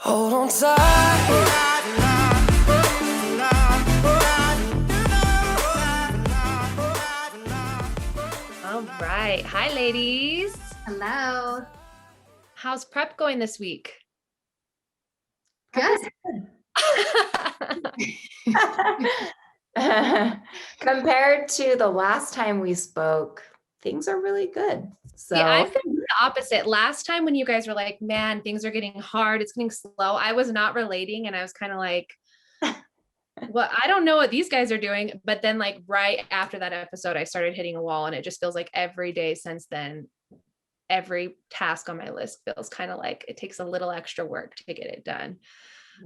Hold on tight. All right. Hi, ladies. Hello. How's prep going this week? Good. Compared to the last time we spoke, things are really good. So See, I feel the opposite. Last time when you guys were like, man, things are getting hard, it's getting slow, I was not relating. And I was kind of like, well, I don't know what these guys are doing. But then like right after that episode, I started hitting a wall, and it just feels like every day since then, every task on my list feels kind of like it takes a little extra work to get it done.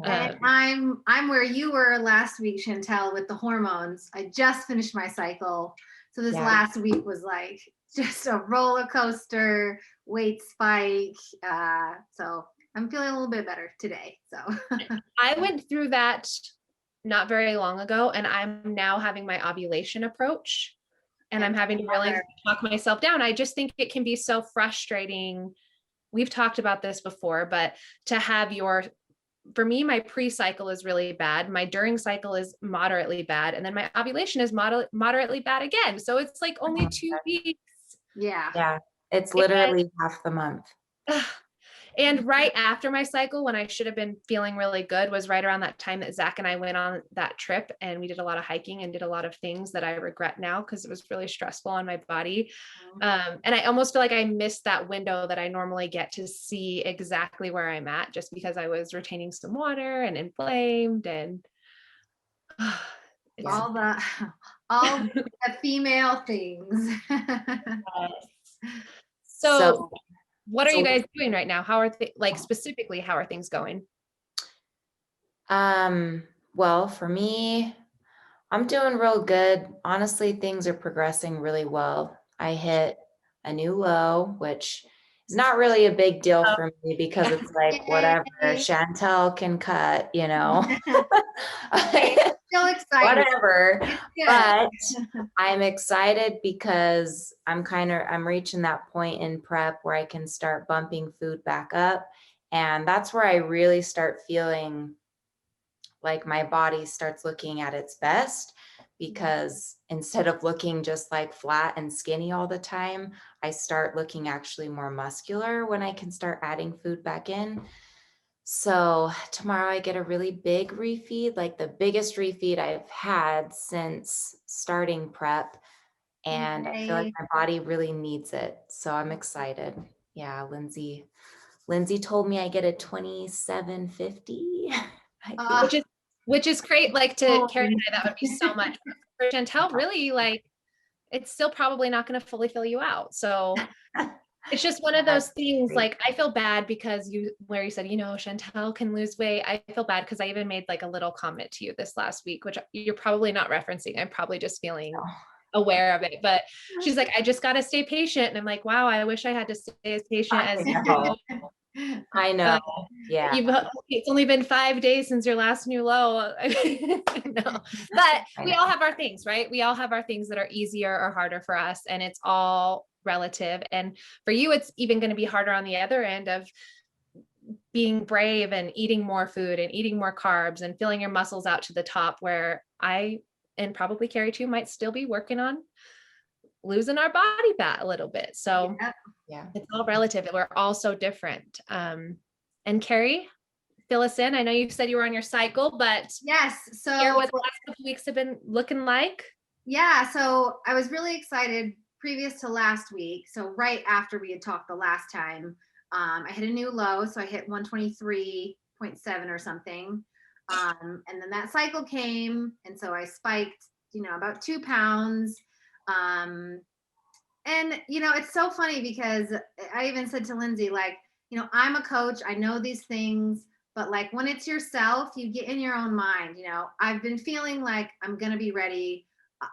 And I'm where you were last week, Chantel, with the hormones. I just finished my cycle. So this last week was like just a roller coaster, weight spike. So I'm feeling a little bit better today. So I went through that not very long ago, and I'm now having my ovulation approach, and I'm having to really talk myself down. I just think it can be so frustrating. We've talked about this before, but to have for me, my pre-cycle is really bad. My during cycle is moderately bad. And then my ovulation is moderately bad again. So it's like only 2 weeks. Yeah. It's literally half the month. And right after my cycle, when I should have been feeling really good, was right around that time that Zach and I went on that trip, and we did a lot of hiking and did a lot of things that I regret now because it was really stressful on my body. And I almost feel like I missed that window that I normally get to see exactly where I'm at, just because I was retaining some water and inflamed and all the female things. So what are you guys doing right now? How are specifically, how are things going? Well, for me, I'm doing real good. Honestly, things are progressing really well. I hit a new low, which is not really a big deal for me because it's like, whatever, Chantel can cut, So excited. Whatever. But I'm excited because I'm reaching that point in prep where I can start bumping food back up. And that's where I really start feeling like my body starts looking at its best, because instead of looking just like flat and skinny all the time, I start looking actually more muscular when I can start adding food back in. So tomorrow I get a really big refeed, like the biggest refeed I've had since starting prep. And I feel like my body really needs it. So I'm excited. Yeah, Lindsay told me I get a 2750. Which is great. Like to Carrie and I, that would be so much. For Chantel, really, like it's still probably not going to fully fill you out. So it's just one of those things. Like I feel bad because where you said, Chantel can lose weight. I feel bad because I even made like a little comment to you this last week, which you're probably not referencing. I'm probably just feeling aware of it. But she's like, I just got to stay patient. And I'm like, wow, I wish I had to stay as patient as you. I know. It's only been 5 days since your last new low. No, but we all have our things, right? We all have our things that are easier or harder for us, and it's all relative. And for you, it's even going to be harder on the other end of being brave and eating more food and eating more carbs and filling your muscles out to the top, where I, and probably Carrie too, might still be working on losing our body fat a little bit. So it's all relative. We're all so different. And Carrie, fill us in. I know you said you were on your cycle, but yes. So what the last couple weeks have been looking like? Yeah. So I was really excited previous to last week. So right after we had talked the last time, I hit a new low. So I hit 123.7 or something. And then that cycle came. And so I spiked, about 2 pounds. And, it's so funny because I even said to Lindsay, like, I'm a coach. I know these things, but like when it's yourself, you get in your own mind. I've been feeling like I'm going to be ready.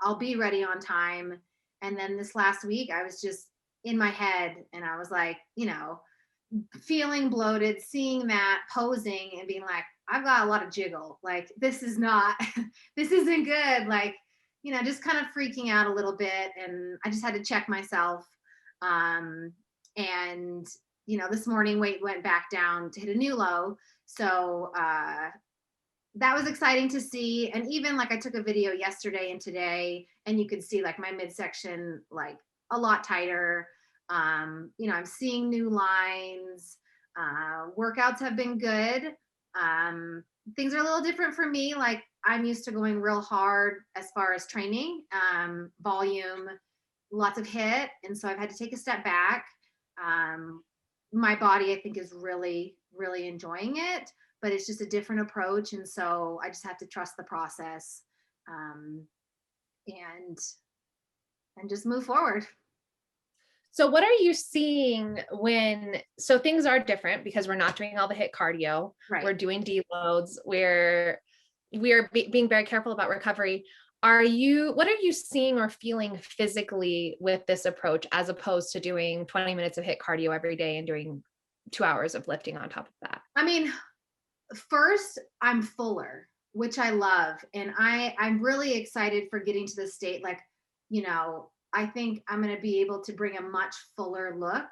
I'll be ready on time. And then this last week, I was just in my head and I was like, feeling bloated, seeing that, posing and being like, I've got a lot of jiggle. Like, this isn't good. Like, just kind of freaking out a little bit. And I just had to check myself. And this morning weight went back down to hit a new low. So that was exciting to see. And even like I took a video yesterday and today, and you can see like my midsection like a lot tighter. You know, I'm seeing new lines. Workouts have been good. Things are a little different for me. Like I'm used to going real hard as far as training, volume, lots of hit. And so I've had to take a step back. My body, I think, is really, really enjoying it, but it's just a different approach. And so I just have to trust the process, and just move forward. So what are you seeing so things are different because we're not doing all the hit cardio. Right. We're doing deloads. We're being very careful about recovery. What are you seeing or feeling physically with this approach as opposed to doing 20 minutes of hit cardio every day and doing 2 hours of lifting on top of that? I mean, first, I'm fuller, which I love. And I'm really excited for getting to the state. Like, you know, I think I'm going to be able to bring a much fuller look,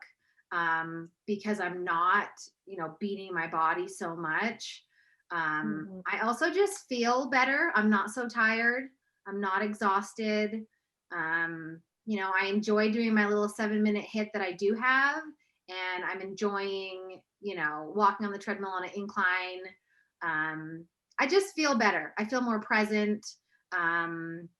because I'm not, you know, beating my body so much. I also just feel better. I'm not so tired. I'm not exhausted. You know, I enjoy doing my little 7-minute hit that I do have. And I'm enjoying, you know, walking on the treadmill on an incline. I just feel better. I feel more present. And,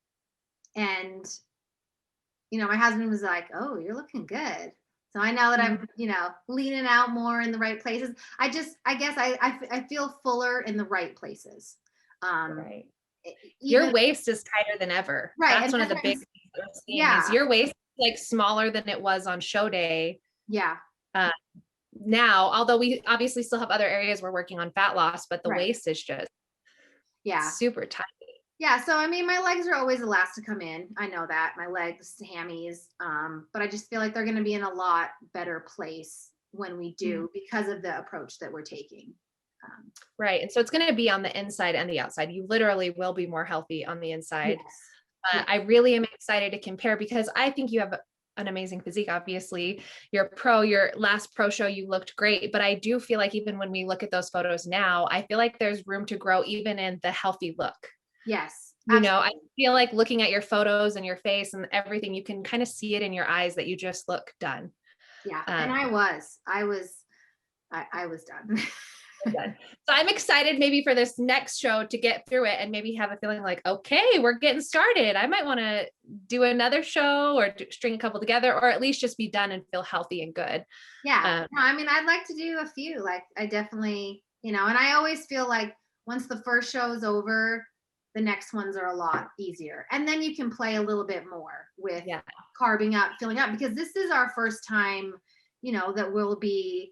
you know, my husband was like, "Oh, you're looking good." So I know that I'm, you know, leaning out more in the right places. I guess I feel fuller in the right places. Right. Even, Your waist is tighter than ever. right. That's And one of the that's big what things that I'm seeing yeah. is your waist is like smaller than it was on show day. Yeah. Now, although we obviously still have other areas we're working on fat loss, but the Right. waist is just Yeah. super tight. Yeah. So, I mean, my legs are always the last to come in. I know that, my legs, hammies. But I just feel like they're going to be in a lot better place when we do, because of the approach that we're taking. Right. And so it's going to be on the inside and the outside. You literally will be more healthy on the inside. Yes. I really am excited to compare because I think you have an amazing physique. Obviously, your last pro show, you looked great, but I do feel like even when we look at those photos now, I feel like there's room to grow even in the healthy look. Yes. You know, I feel like looking at your photos and your face and everything, you can kind of see it in your eyes that you just look done. Yeah. And I was done. Done. So I'm excited maybe for this next show to get through it and maybe have a feeling like, okay, we're getting started. I might want to do another show or string a couple together, or at least just be done and feel healthy and good. Yeah. No, I mean, I'd like to do a few. Like, I definitely, you know, and I always feel like once the first show is over, the next ones are a lot easier. And then you can play a little bit more with carving up, filling up, because this is our first time, you know, that we'll be,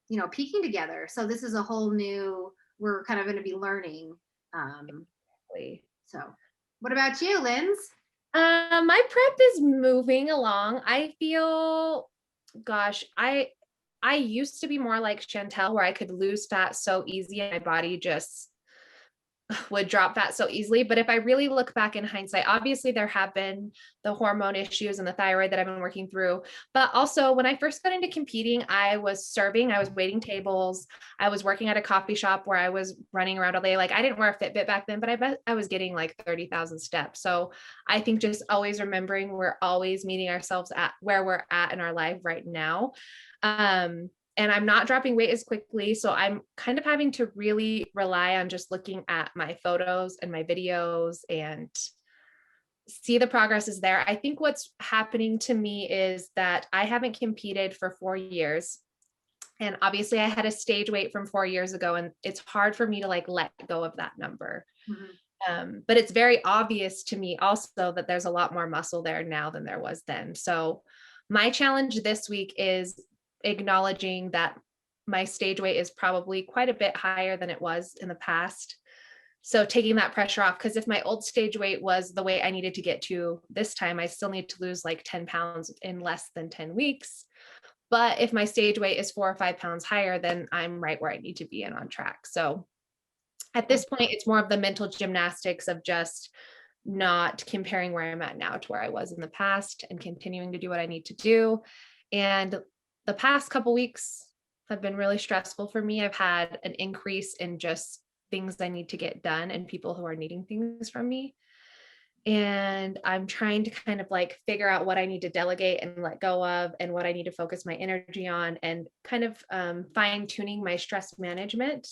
you know, peaking together. So this is a whole new, we're kind of going to be learning. So what about you, Linz? My prep is moving along. I feel, gosh, I used to be more like Chantel, where I could lose fat so easy and my body just would drop fat so easily. But if I really look back in hindsight, obviously there have been the hormone issues and the thyroid that I've been working through. But also when I first got into competing, I was serving, I was waiting tables. I was working at a coffee shop where I was running around all day. Like I didn't wear a Fitbit back then, but I bet I was getting like 30,000 steps. So I think just always remembering we're always meeting ourselves at where we're at in our life right now. And I'm not dropping weight as quickly. So I'm kind of having to really rely on just looking at my photos and my videos and see the progress is there. I think what's happening to me is that I haven't competed for 4 years. And obviously I had a stage weight from 4 years ago, and it's hard for me to like let go of that number. But it's very obvious to me also that there's a lot more muscle there now than there was then. So my challenge this week is acknowledging that my stage weight is probably quite a bit higher than it was in the past. So taking that pressure off, because if my old stage weight was the weight I needed to get to this time, I still need to lose like 10 pounds in less than 10 weeks. But if my stage weight is 4 or 5 pounds higher, then I'm right where I need to be and on track. So at this point, it's more of the mental gymnastics of just not comparing where I'm at now to where I was in the past and continuing to do what I need to do. And the past couple weeks, have been really stressful for me. I've had an increase in just things I need to get done and people who are needing things from me. And I'm trying to kind of like figure out what I need to delegate and let go of and what I need to focus my energy on, and kind of fine tuning my stress management,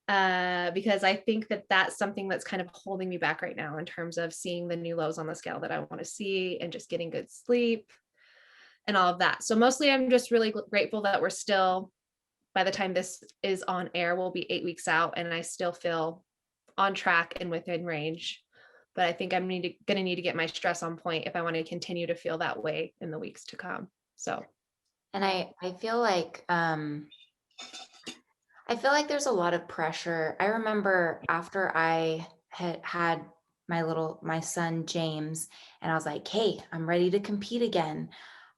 because I think that that's something that's kind of holding me back right now in terms of seeing the new lows on the scale that I want to see and just getting good sleep and all of that. So mostly I'm just really grateful that we're still, by the time this is on air, we'll be 8 weeks out and I still feel on track and within range. But I think I'm going to need to get my stress on point if I want to continue to feel that way in the weeks to come. So, And I feel like there's a lot of pressure. I remember after I had my son James, and I was like, hey, I'm ready to compete again.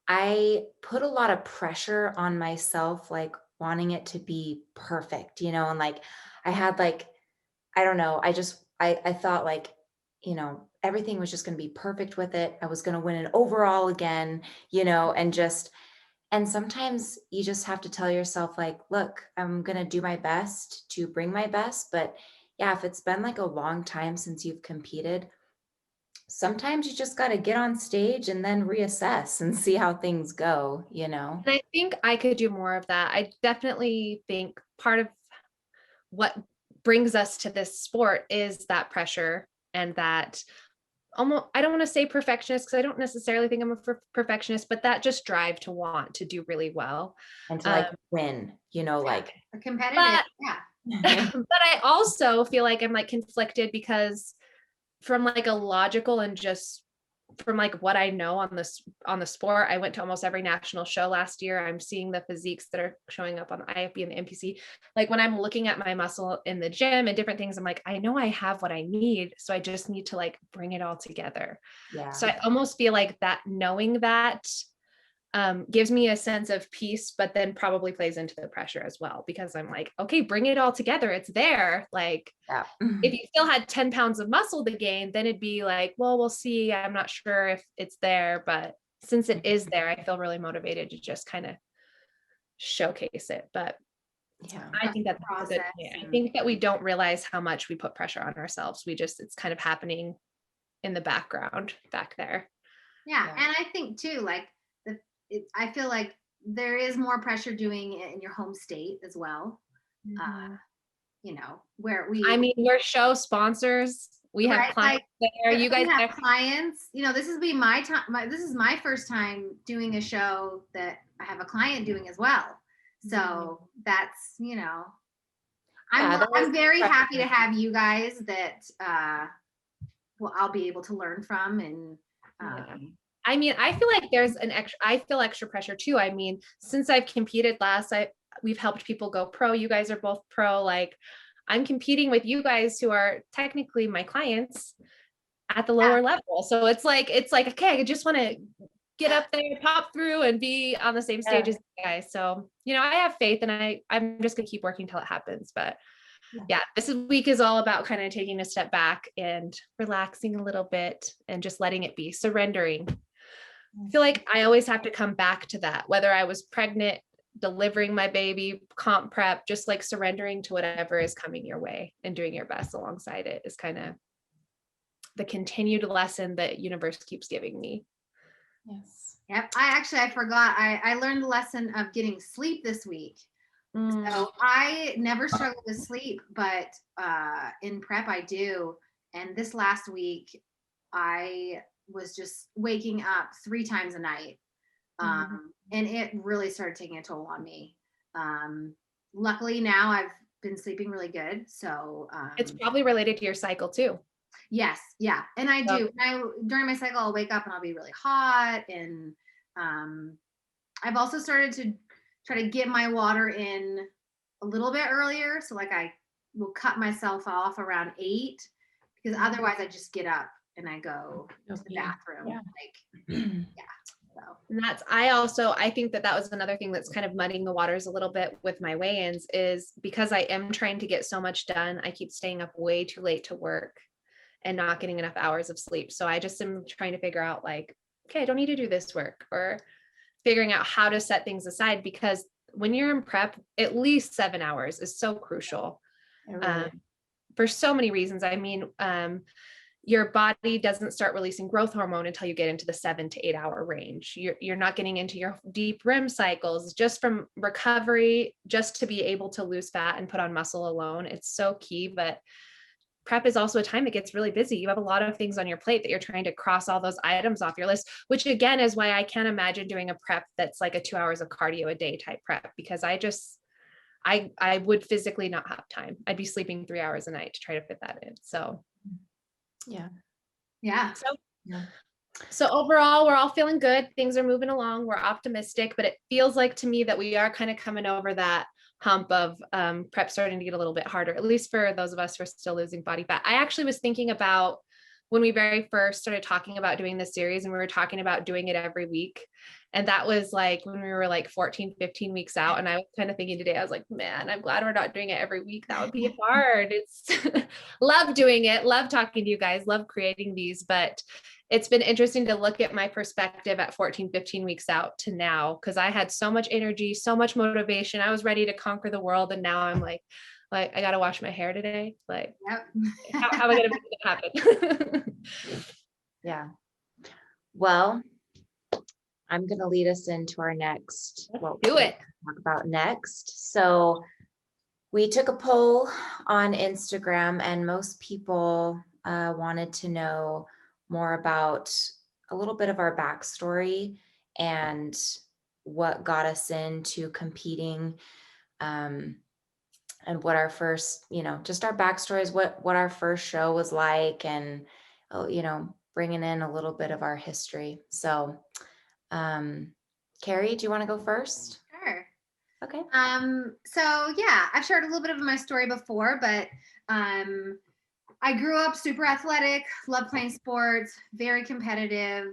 I put a lot of pressure on myself, like wanting it to be perfect, and like I had like, I don't know, I thought like, everything was just going to be perfect with it. I was going to win an overall again, and sometimes you just have to tell yourself, like, look, I'm going to do my best to bring my best. But yeah, if it's been like a long time since you've competed, sometimes you just got to get on stage and then reassess and see how things go, and I think I could do more of that. I definitely think part of what brings us to this sport is that pressure and that almost, I don't want to say perfectionist because I don't necessarily think I'm a perfectionist, but that just drive to want to do really well. and to like win, like A competitive, But, yeah. but I also feel like I'm like conflicted because from like a logical and just from like what I know on the sport, I went to almost every national show last year. I'm seeing the physiques that are showing up on the IFB and the NPC. Like when I'm looking at my muscle in the gym and different things, I'm like, I know I have what I need. So I just need to like bring it all together. yeah. So I almost feel like that knowing that gives me a sense of peace, but then probably plays into the pressure as well, because I'm like, okay, bring it all together. It's there. Like, Yeah. if you still had 10 pounds of muscle to gain, then it'd be like, well, we'll see. I'm not sure if it's there, but since it is there, I feel really motivated to just kind of showcase it. But Yeah. I think that's a good point. I think that we don't realize how much we put pressure on ourselves. It's kind of happening in the background back there. Yeah. And I think too, like I feel like there is more pressure doing it in your home state as well. Where we're show sponsors. We have clients there. You guys have clients. This is my time. This is my first time doing a show that I have a client doing as well. So that's, I'm very happy to have you guys that I'll be able to learn from. And I feel like I feel extra pressure too. Since I've competed last, we've helped people go pro. You guys are both pro. Like, I'm competing with you guys who are technically my clients at the lower level. So it's like, okay, I just want to get up there, pop through and be on the same stage as you guys. So, I have faith and I'm just going to keep working till it happens. But yeah, this week is all about kind of taking a step back and relaxing a little bit and just letting it be, surrendering. I feel like I always have to come back to that, whether I was pregnant, delivering my baby, comp prep, just like surrendering to whatever is coming your way and doing your best alongside it is kind of the continued lesson that universe keeps giving me. Yes. Yep. I forgot. I learned the lesson of getting sleep this week. So I never struggle with sleep, but in prep I do. And this last week I was just waking up 3 times a night. And it really started taking a toll on me. Luckily now I've been sleeping really good. So it's probably related to your cycle too. Yes. Yeah. And I do. During my cycle, I'll wake up and I'll be really hot. And I've also started to try to get my water in a little bit earlier. So like I will cut myself off around 8, because otherwise I just get up and I go to the bathroom. So. And I think that was another thing that's kind of muddying the waters a little bit with my weigh-ins, is because I am trying to get so much done. I keep staying up way too late to work and not getting enough hours of sleep. So I just am trying to figure out like, okay, I don't need to do this work, or figuring out how to set things aside, because when you're in prep, at least 7 hours is so crucial. It really is. For so many reasons. I mean, your body doesn't start releasing growth hormone until you get into the 7 to 8 hour range. You're not getting into your deep REM cycles just from recovery, just to be able to lose fat and put on muscle alone. It's so key. But prep is also a time that gets really busy. You have a lot of things on your plate that you're trying to cross all those items off your list, which again is why I can't imagine doing a prep that's like a 2 hours of cardio a day type prep, because I would physically not have time. I'd be sleeping 3 hours a night to try to fit that in. So Yeah. Yeah. so overall, we're all feeling good. Things are moving along. We're optimistic, but it feels like to me that we are kind of coming over that hump of prep starting to get a little bit harder, at least for those of us who are still losing body fat. I actually was thinking about when we very first started talking about doing this series, and we were talking about doing it every week. And that was like when we were like 14, 15 weeks out. And I was kind of thinking today, I was like, man, I'm glad we're not doing it every week. That would be hard. It's love doing it, love talking to you guys, love creating these, but it's been interesting to look at my perspective at 14, 15 weeks out to now, because I had so much energy, so much motivation. I was ready to conquer the world. And now I'm like I got to wash my hair today. Like, Yep. how am I going to make it happen? Yeah. Well, I'm going to lead us into our next, Do it. talk about next. So we took a poll on Instagram, and most people wanted to know more about a little bit of our backstory and what got us into competing, and what our first, just our backstories, what our first show was like, and bringing in a little bit of our history. So Carrie, do you want to go first? Sure. Okay. So yeah, I've shared a little bit of my story before, but I grew up super athletic, loved playing sports, very competitive.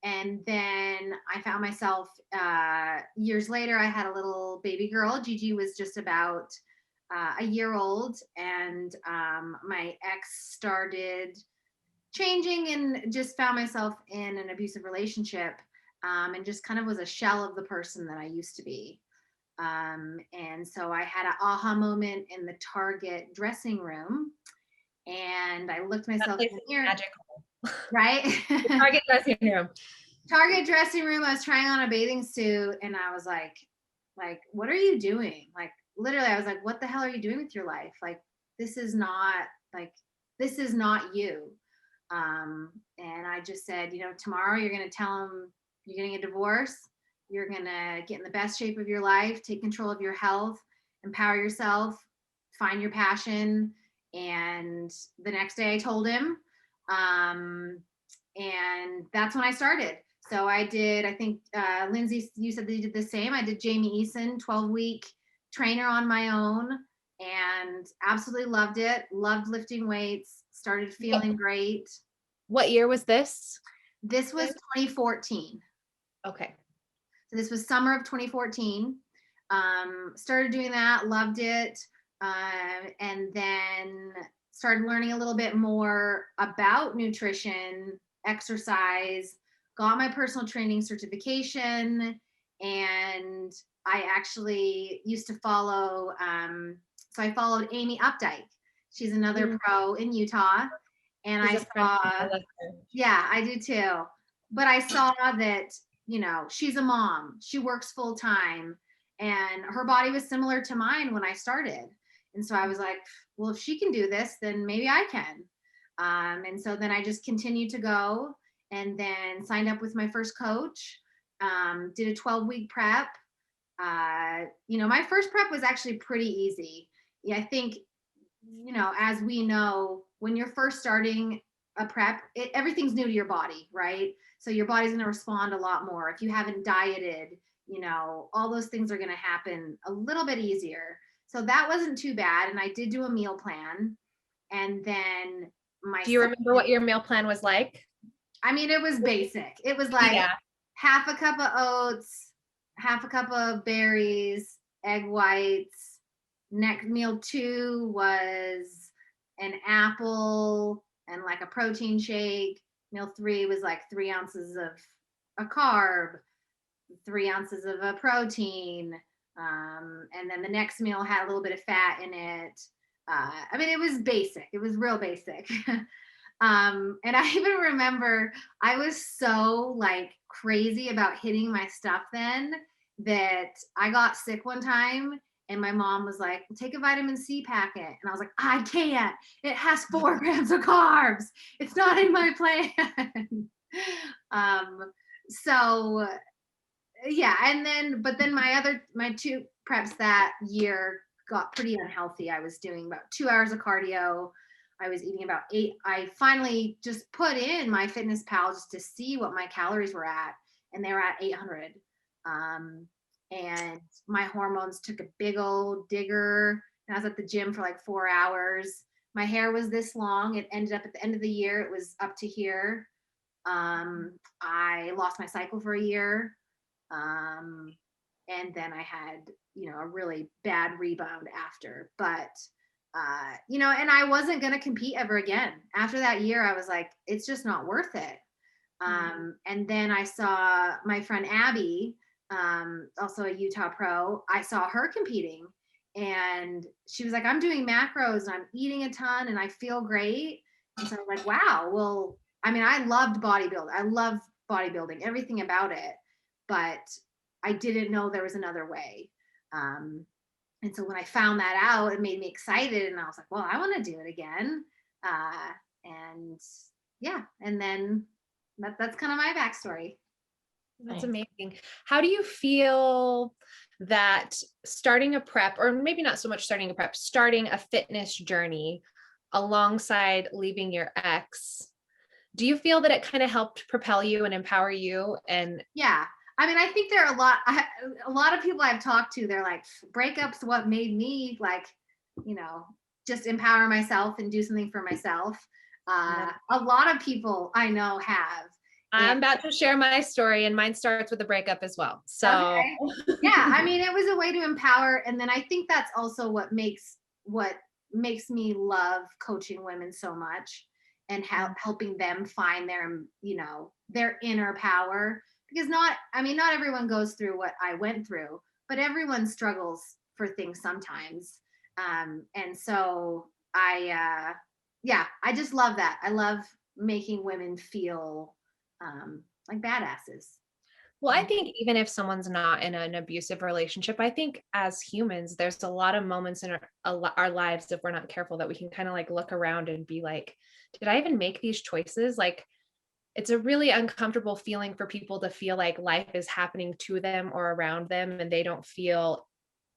And then I found myself years later, I had a little baby girl. Gigi was just about a year old, and my ex started changing and just found myself in an abusive relationship, and just kind of was a shell of the person that I used to be. And so I had an aha moment in the Target dressing room, and I looked myself in the mirror. Magical. Right? Target dressing room. Target dressing room. I was trying on a bathing suit, and I was like, what are you doing? Like, literally, I was like, what the hell are you doing with your life? Like, this is not you. And I just said, tomorrow you're going to tell him you're getting a divorce. You're going to get in the best shape of your life, take control of your health, empower yourself, find your passion. And the next day I told him, and that's when I started. So I did, I think, Lindsay, you said that you did the same. I did Jamie Eason, 12-week trainer on my own, and absolutely loved it. Loved lifting weights, started feeling great. What year was this? This was 2014. Okay. So this was summer of 2014. Started doing that, loved it. And then started learning a little bit more about nutrition, exercise, got my personal training certification. And I actually used to follow, so I followed Amy Updike. She's another pro in Utah. And I saw, yeah, I do too. But I saw that, she's a mom, she works full time, and her body was similar to mine when I started. And so I was like, well, if she can do this, then maybe I can. And so then I just continued to go, and then signed up with my first coach, did a 12-week prep. My first prep was actually pretty easy. Yeah, I think, as we know, when you're first starting a prep, everything's new to your body, right? So your body's going to respond a lot more. If you haven't dieted, all those things are going to happen a little bit easier. So that wasn't too bad. And I did do a meal plan. And then do you remember what your meal plan was like? I mean, it was basic. It was like half a cup of oats, half a cup of berries, egg whites. Next, meal 2 was an apple and like a protein shake. Meal 3 was like 3 ounces of a carb. 3 ounces of a protein. And then the next meal had a little bit of fat in it. I mean, it was basic. It was real basic. And I even remember I was so like crazy about hitting my stuff then that I got sick one time and my mom was like, take a vitamin C packet. And I was like, I can't. It has 4 grams of carbs. It's not in my plan. So yeah. And then, but then my 2 preps that year got pretty unhealthy. I was doing about 2 hours of cardio. I was eating about 8. I finally just put in my Fitness Pal just to see what my calories were at, and they were at 800. And my hormones took a big old digger. And I was at the gym for like 4 hours. My hair was this long. It ended up at the end of the year, it was up to here. I lost my cycle for a year. And then I had, a really bad rebound after. But and I wasn't going to compete ever again. After that year, I was like, it's just not worth it. And then I saw my friend Abby, also a Utah pro. I saw her competing and she was like, I'm doing macros and I'm eating a ton and I feel great. And so I was like, wow, well, I mean, I loved bodybuilding. I love bodybuilding, everything about it, but I didn't know there was another way. And so when I found that out, it made me excited. And I was like, well, I want to do it again. And yeah, and then that's kind of my backstory. That's amazing. How do you feel that starting a prep, or maybe not so much starting a prep, starting a fitness journey alongside leaving your ex, do you feel that it kind of helped propel you and empower you? And yeah, I mean, I think there are a lot of people I've talked to, they're like, breakups what made me like, just empower myself and do something for myself. A lot of people I know have. I'm about to share my story, and mine starts with a breakup as well. So okay. Yeah, I mean, it was a way to empower. And then I think that's also what makes me love coaching women so much and helping them find their inner power. Because not everyone goes through what I went through, but everyone struggles for things sometimes. And so I just love that. I love making women feel like badasses. well, I think even if someone's not in an abusive relationship, I think as humans, there's a lot of moments in our lives, if we're not careful, that we can kind of like look around and be like, did I even make these choices? Like, it's a really uncomfortable feeling for people to feel like life is happening to them or around them, and they don't feel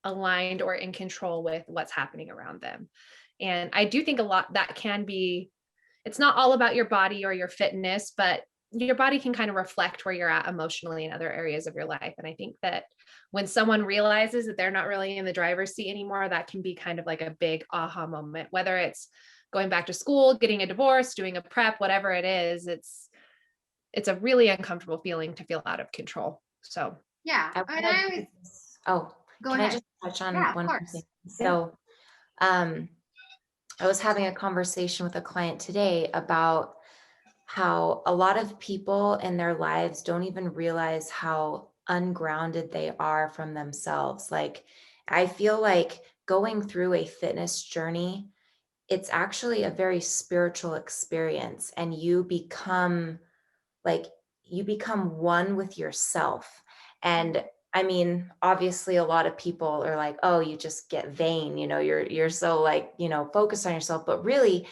aligned or in control with what's happening around them. And I do think a lot that can be, it's not all about your body or your fitness, but your body can kind of reflect where you're at emotionally in other areas of your life. And I think that when someone realizes that they're not really in the driver's seat anymore, that can be kind of like a big aha moment, whether it's going back to school, getting a divorce, doing a prep, whatever it is, it's a really uncomfortable feeling to feel out of control. So yeah. I just touch on one more thing? So I was having a conversation with a client today about how a lot of people in their lives don't even realize how ungrounded they are from themselves. Like, I feel like going through a fitness journey, it's actually a very spiritual experience, and you become one with yourself. And I mean, obviously a lot of people are like, oh, you just get vain, you're so like, focused on yourself, but really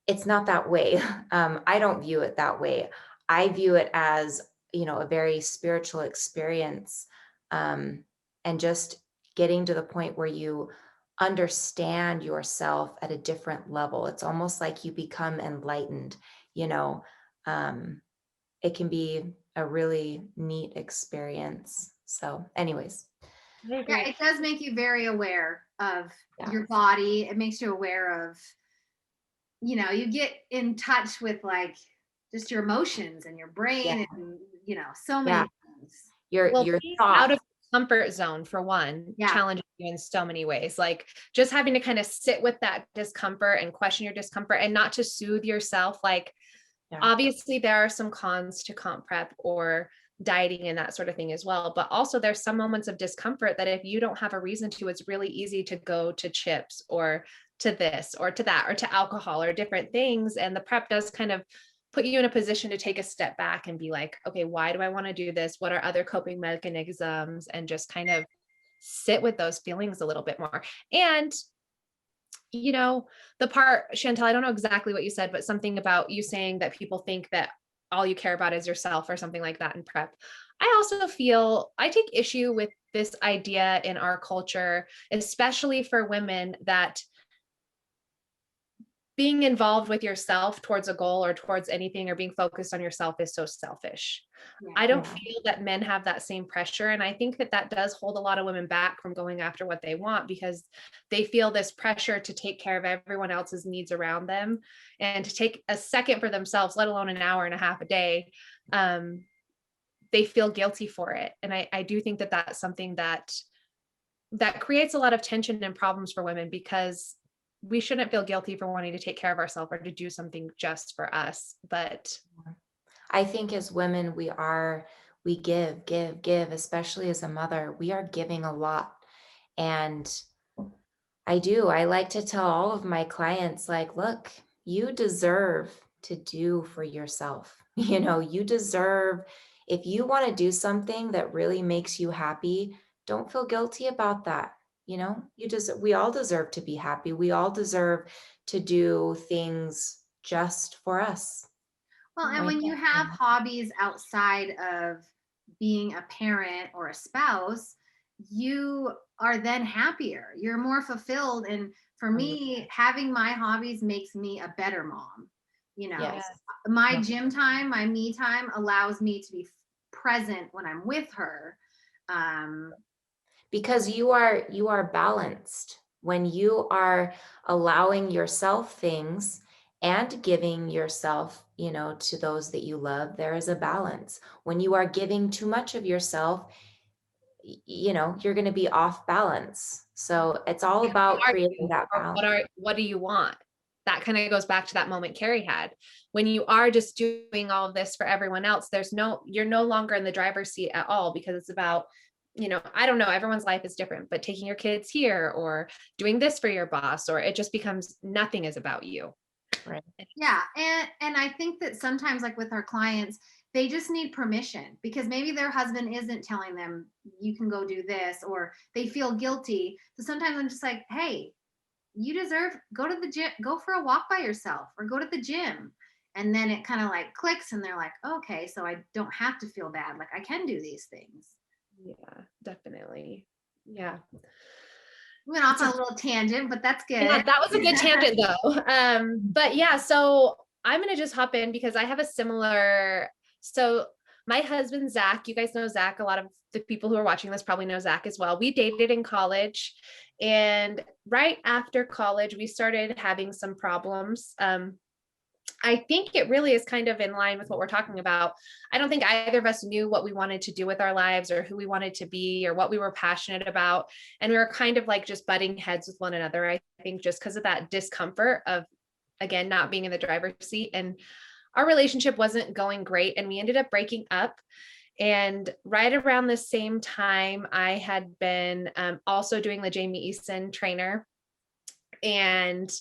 it's not that way. I don't view it that way. I view it as, a very spiritual experience, and just getting to the point where you understand yourself at a different level. It's almost like you become enlightened, it can be a really neat experience. So anyways. Yeah, it does make you very aware of your Yes. body. It makes you aware of, you get in touch with like just your emotions and your brain and, so many things. Your being out of comfort zone, for one, Yeah. challenges you in so many ways. Like just having to kind of sit with that discomfort and question your discomfort and not to soothe yourself. Like, obviously there are some cons to comp prep or dieting and that sort of thing as well. But also there's some moments of discomfort that if you don't have a reason to, it's really easy to go to chips or to this or to that or to alcohol or different things. And the prep does kind of put you in a position to take a step back and be like, okay, why do I want to do this? What are other coping mechanisms? And just kind of sit with those feelings a little bit more. And the part, Chantel, I don't know exactly what you said, but something about you saying that people think that all you care about is yourself or something like that in prep. I also feel I take issue with this idea in our culture, especially for women, that being involved with yourself towards a goal or towards anything or being focused on yourself is so selfish. Yeah. I don't feel that men have that same pressure. And I think that that does hold a lot of women back from going after what they want, because they feel this pressure to take care of everyone else's needs around them and to take a second for themselves, let alone an hour and a half a day. They feel guilty for it. And I do think that that's something that creates a lot of tension and problems for women, because we shouldn't feel guilty for wanting to take care of ourselves or to do something just for us. But I think as women, we give, especially as a mother, we are giving a lot. And I like to tell all of my clients, like, look, you deserve to do for yourself. You deserve, if you want to do something that really makes you happy, don't feel guilty about that. We all deserve to be happy. We all deserve to do things just for us. Well, and when you have hobbies outside of being a parent or a spouse, you are then happier. You're more fulfilled. And for me, having my hobbies makes me a better mom. Yes. My gym time, my me time allows me to be present when I'm with her. Because you are balanced when you are allowing yourself things and giving yourself, to those that you love. There is a balance. When you are giving too much of yourself, you're going to be off balance. So it's all about creating that balance. What do you want? That kind of goes back to that moment Carrie had. When you are just doing all of this for everyone else, you're no longer in the driver's seat at all, because it's about, I don't know, everyone's life is different, but taking your kids here or doing this for your boss, or it just becomes nothing is about you. Right. Yeah. And I think that sometimes, like with our clients, they just need permission, because maybe their husband isn't telling them you can go do this, or they feel guilty. So sometimes I'm just like, hey, you deserve, go to the gym, go for a walk by yourself, or go to the gym. And then it kind of like clicks and they're like, okay, so I don't have to feel bad. Like I can do these things. Yeah, definitely. Yeah. We went off on a little tangent, but that's good. Yeah, that was a good tangent though. But yeah, so I'm going to just hop in because I have a similar, so my husband, Zach, you guys know Zach. A lot of the people who are watching this probably know Zach as well. We dated in college, and right after college, we started having some problems. I think it really is kind of in line with what we're talking about. I don't think either of us knew what we wanted to do with our lives or who we wanted to be or what we were passionate about. And we were kind of like just butting heads with one another. I think just because of that discomfort of, again, not being in the driver's seat, and our relationship wasn't going great. And we ended up breaking up. And right around the same time, I had been also doing the Jamie Eason trainer. And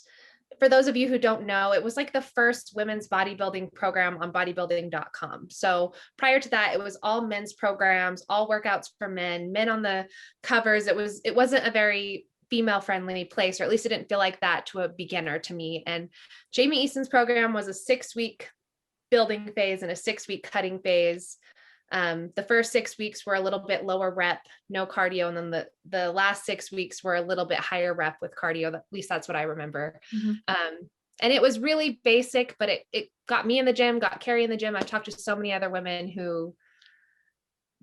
for those of you who don't know, it was like the first women's bodybuilding program on bodybuilding.com. So prior to that, it was all men's programs, all workouts for men on the covers. It wasn't a very female friendly place, or at least it didn't feel like that to a beginner to me. And Jamie Eason's program was a 6-week building phase and a 6-week cutting phase. The first 6 weeks were a little bit lower rep, no cardio. And then the last 6 weeks were a little bit higher rep with cardio. At least that's what I remember. Mm-hmm. And it was really basic, but it got me in the gym, got Carrie in the gym. I've talked to so many other women who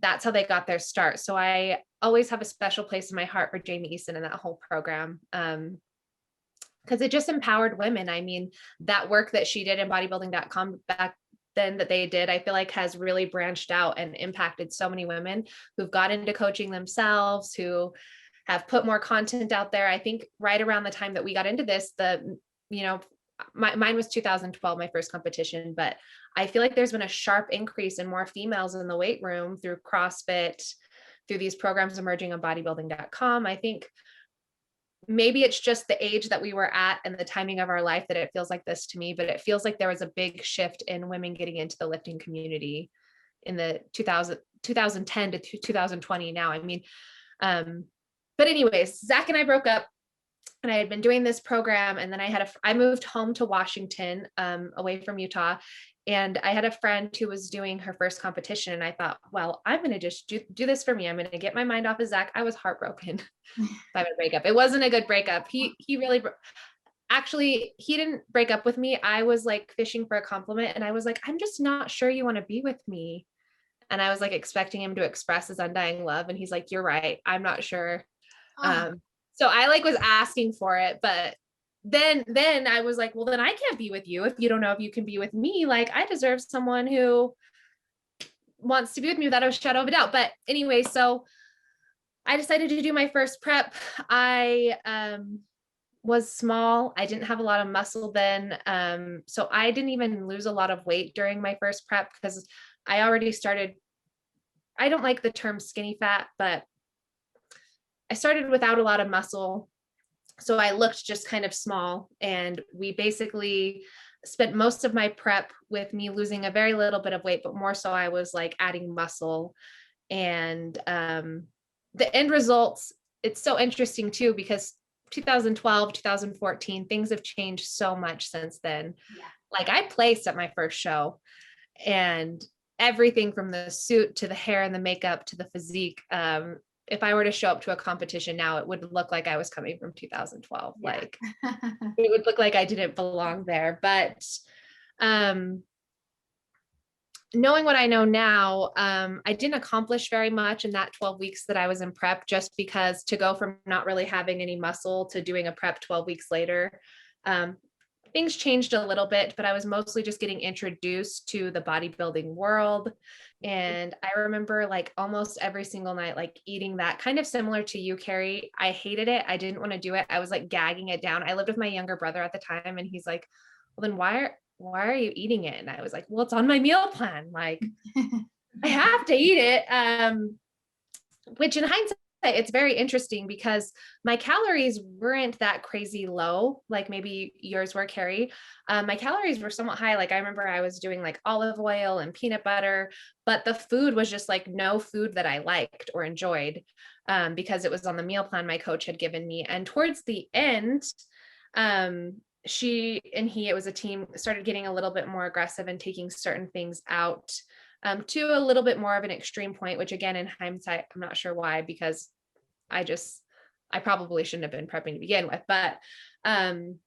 that's how they got their start. So I always have a special place in my heart for Jamie Eason and that whole program. Because it just empowered women. I mean, that work that she did in bodybuilding.com back then that they did, I feel like has really branched out and impacted so many women who've got into coaching themselves, who have put more content out there. I think right around the time that we got into this, mine was 2012, my first competition, but I feel like there's been a sharp increase in more females in the weight room through CrossFit, through these programs emerging on bodybuilding.com. I think maybe it's just the age that we were at and the timing of our life that it feels like this to me, but it feels like there was a big shift in women getting into the lifting community in the 2010 to 2020 now. I mean, but anyways, Zach and I broke up, and I had been doing this program, and then I moved home to Washington, away from Utah. And I had a friend who was doing her first competition, and I thought, well, I'm going to just do this for me. I'm going to get my mind off of Zach. I was heartbroken by my breakup. It wasn't a good breakup. He really, actually, he didn't break up with me. I was like fishing for a compliment, and I was like, I'm just not sure you want to be with me. And I was like expecting him to express his undying love. And he's like, you're right. I'm not sure. So I like was asking for it, but then I was like, well, then I can't be with you if you don't know if you can be with me. Like, I deserve someone who wants to be with me without a shadow of a doubt. But anyway, so I decided to do my first prep. I was small. I didn't have a lot of muscle then. So I didn't even lose a lot of weight during my first prep because I already started, I don't like the term skinny fat, but I started without a lot of muscle. So I looked just kind of small, and we basically spent most of my prep with me losing a very little bit of weight, but more so I was like adding muscle. And the end results, it's so interesting too, because 2012, 2014, things have changed so much since then. Yeah. Like, I placed at my first show, and everything from the suit to the hair and the makeup to the physique. If I were to show up to a competition now, it would look like I was coming from 2012. Yeah. Like, it would look like I didn't belong there. But knowing what I know now, I didn't accomplish very much in that 12 weeks that I was in prep, just because to go from not really having any muscle to doing a prep 12 weeks later, things changed a little bit, but I was mostly just getting introduced to the bodybuilding world. And I remember like almost every single night, like eating that, kind of similar to you, Carrie. I hated it. I didn't want to do it. I was like gagging it down. I lived with my younger brother at the time, and he's like, well, then why are you eating it? And I was like, well, it's on my meal plan. Like, I have to eat it. Which in hindsight, it's very interesting because my calories weren't that crazy low, like maybe yours were, Carrie. My calories were somewhat high. Like, I remember I was doing like olive oil and peanut butter, but the food was just like no food that I liked or enjoyed, because it was on the meal plan my coach had given me. And towards the end, she and he, it was a team, started getting a little bit more aggressive and taking certain things out, to a little bit more of an extreme point, which again, in hindsight, I'm not sure why, because I probably shouldn't have been prepping to begin with. But, and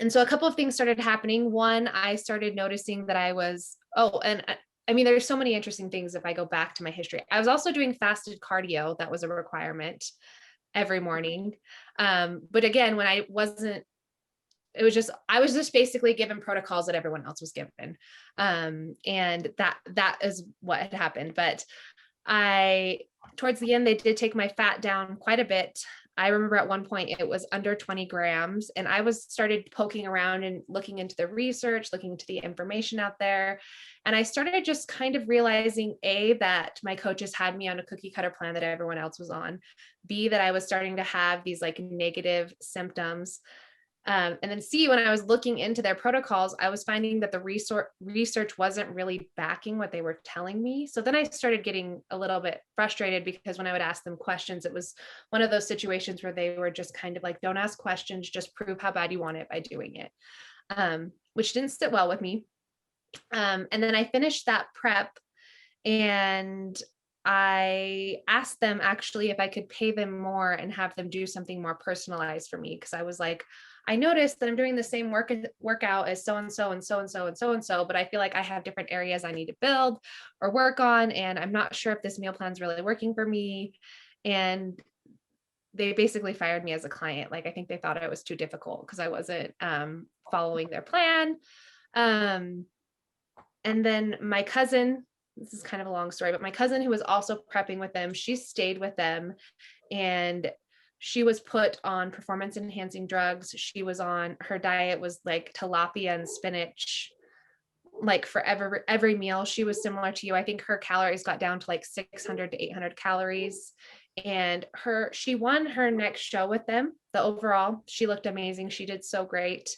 so a couple of things started happening. One, I started noticing that I was, I mean, there's so many interesting things if I go back to my history. I was also doing fasted cardio. That was a requirement every morning. But again, when I wasn't, I was just basically given protocols that everyone else was given. And that is what had happened. But towards the end, they did take my fat down quite a bit. I remember at one point it was under 20 grams, and I started poking around and looking into the research, looking into the information out there. And I started just kind of realizing, A, that my coaches had me on a cookie cutter plan that everyone else was on. B, that I was starting to have these like negative symptoms. And then C, when I was looking into their protocols, I was finding that the research wasn't really backing what they were telling me. So then I started getting a little bit frustrated, because when I would ask them questions, it was one of those situations where they were just kind of like, don't ask questions, just prove how bad you want it by doing it, which didn't sit well with me. And then I finished that prep, and I asked them actually if I could pay them more and have them do something more personalized for me. Because I was like, I noticed that I'm doing the same workout as so-and-so and so-and-so and so-and-so, but I feel like I have different areas I need to build or work on. And I'm not sure if this meal plan is really working for me. And they basically fired me as a client. Like, I think they thought it was too difficult because I wasn't following their plan. And then my cousin, this is kind of a long story, but my cousin, who was also prepping with them, she stayed with them, and she was put on performance enhancing drugs. She was on, her diet was like tilapia and spinach, like for every meal. She was similar to you. I think her calories got down to like 600 to 800 calories. And she won her next show with them. The overall, she looked amazing. She did so great.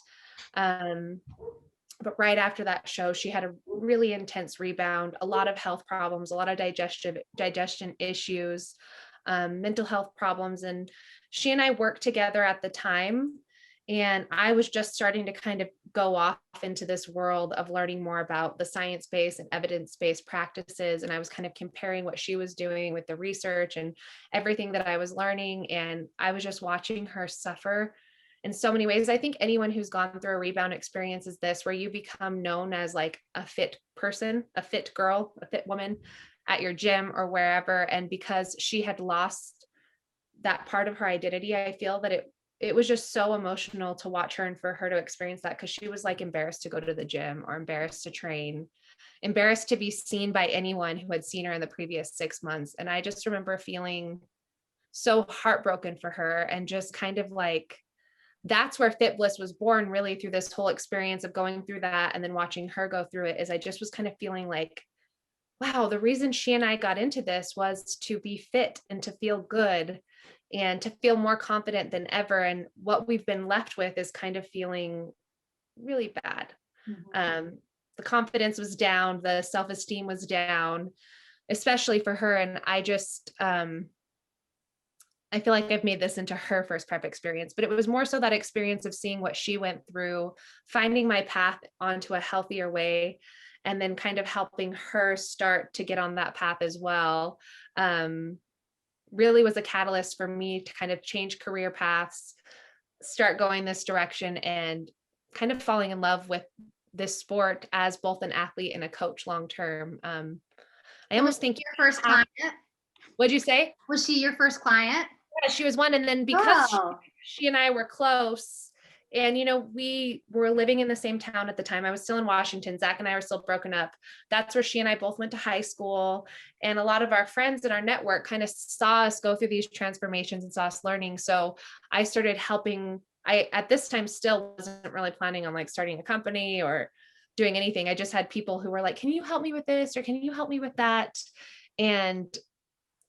But right after that show, she had a really intense rebound, a lot of health problems, a lot of digestion issues, mental health problems. And she and I worked together at the time. And I was just starting to kind of go off into this world of learning more about the science-based and evidence-based practices. And I was kind of comparing what she was doing with the research and everything that I was learning. And I was just watching her suffer in so many ways. I think anyone who's gone through a rebound experience is this, where you become known as like a fit person, a fit girl, a fit woman at your gym or wherever. And because she had lost that part of her identity, I feel that it was just so emotional to watch her and for her to experience that, because she was like embarrassed to go to the gym or embarrassed to train, embarrassed to be seen by anyone who had seen her in the previous 6 months. And I just remember feeling so heartbroken for her, and just kind of like, that's where Fit Bliss was born, really, through this whole experience of going through that and then watching her go through it. Is I just was kind of feeling like, wow, the reason she and I got into this was to be fit and to feel good and to feel more confident than ever. And what we've been left with is kind of feeling really bad. The confidence was down, the self-esteem was down, especially for her. And I just, I feel like I've made this into her first prep experience, but it was more so that experience of seeing what she went through, finding my path onto a healthier way, and then kind of helping her start to get on that path as well. Really was a catalyst for me to kind of change career paths, start going this direction, and kind of falling in love with this sport as both an athlete and a coach long term. I almost think your first client. What'd you say? Was she your first client? Yeah, she was one. And then because Oh. she and I were close, and, you know, we were living in the same town at the time. I was still in Washington. Zach and I were still broken up. That's where she and I both went to high school. And a lot of our friends in our network kind of saw us go through these transformations and saw us learning. So I started helping. I, at this time, still wasn't really planning on like starting a company or doing anything. I just had people who were like, can you help me with this? Or can you help me with that? And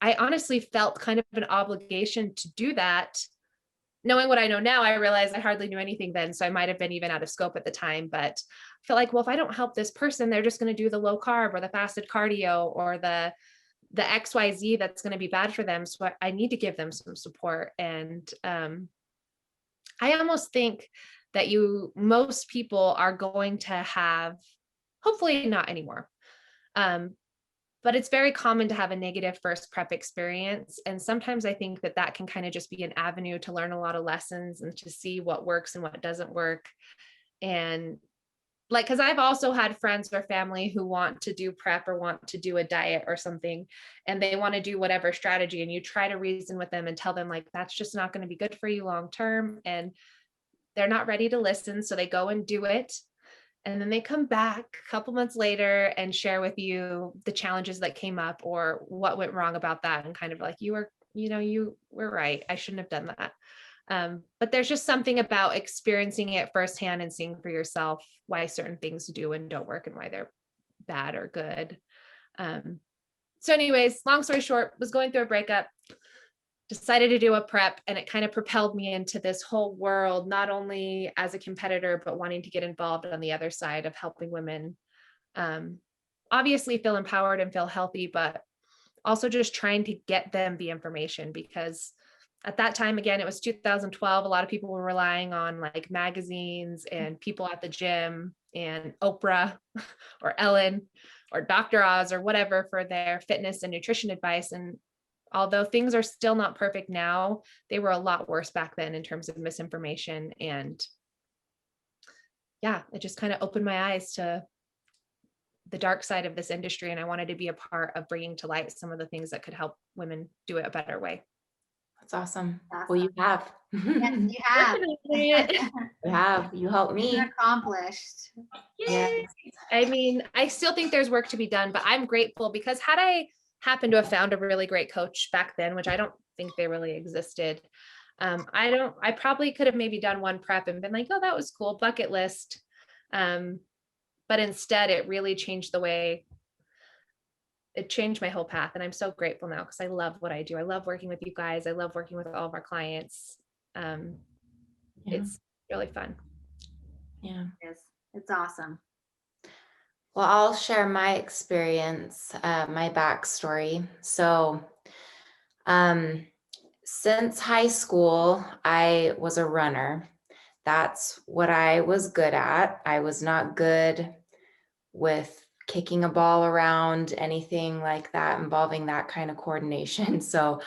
I honestly felt kind of an obligation to do that. Knowing what I know now, I realized I hardly knew anything then. So I might have been even out of scope at the time, but I feel like, well, if I don't help this person, they're just going to do the low carb or the fasted cardio or the XYZ that's going to be bad for them. So I need to give them some support. And I almost think that most people are going to have, hopefully not anymore, but it's very common to have a negative first prep experience. And sometimes I think that can kind of just be an avenue to learn a lot of lessons and to see what works and what doesn't work. And like, cause I've also had friends or family who want to do prep or want to do a diet or something, and they want to do whatever strategy. And you try to reason with them and tell them like, that's just not going to be good for you long-term. And they're not ready to listen. So they go and do it. And then they come back a couple months later and share with you the challenges that came up or what went wrong about that. And kind of like, you were right. I shouldn't have done that. But there's just something about experiencing it firsthand and seeing for yourself why certain things do and don't work and why they're bad or good. So anyways, long story short, was going through a breakup, decided to do a prep, and it kind of propelled me into this whole world, not only as a competitor, but wanting to get involved on the other side of helping women obviously feel empowered and feel healthy, but also just trying to get them the information, because at that time, again, it was 2012. A lot of people were relying on like magazines and people at the gym and Oprah or Ellen or Dr. Oz or whatever for their fitness and nutrition advice. And although things are still not perfect now, they were a lot worse back then in terms of misinformation. And yeah, it just kind of opened my eyes to the dark side of this industry. And I wanted to be a part of bringing to light some of the things that could help women do it a better way. That's awesome. Well, you have. Yes, you have. You have. You helped me. Mission accomplished. Yay. I mean, I still think there's work to be done, but I'm grateful because had I happened to have found a really great coach back then, which I don't think they really existed, I probably could have maybe done one prep and been like, oh, that was cool, bucket list. But instead it really changed the way it changed my whole path. And I'm so grateful now because I love what I do. I love working with you guys. I love working with all of our clients. It's really fun. Yeah. It's awesome. Well, I'll share my experience, my backstory. So, since high school, I was a runner. That's what I was good at. I was not good with kicking a ball around, anything like that involving that kind of coordination. So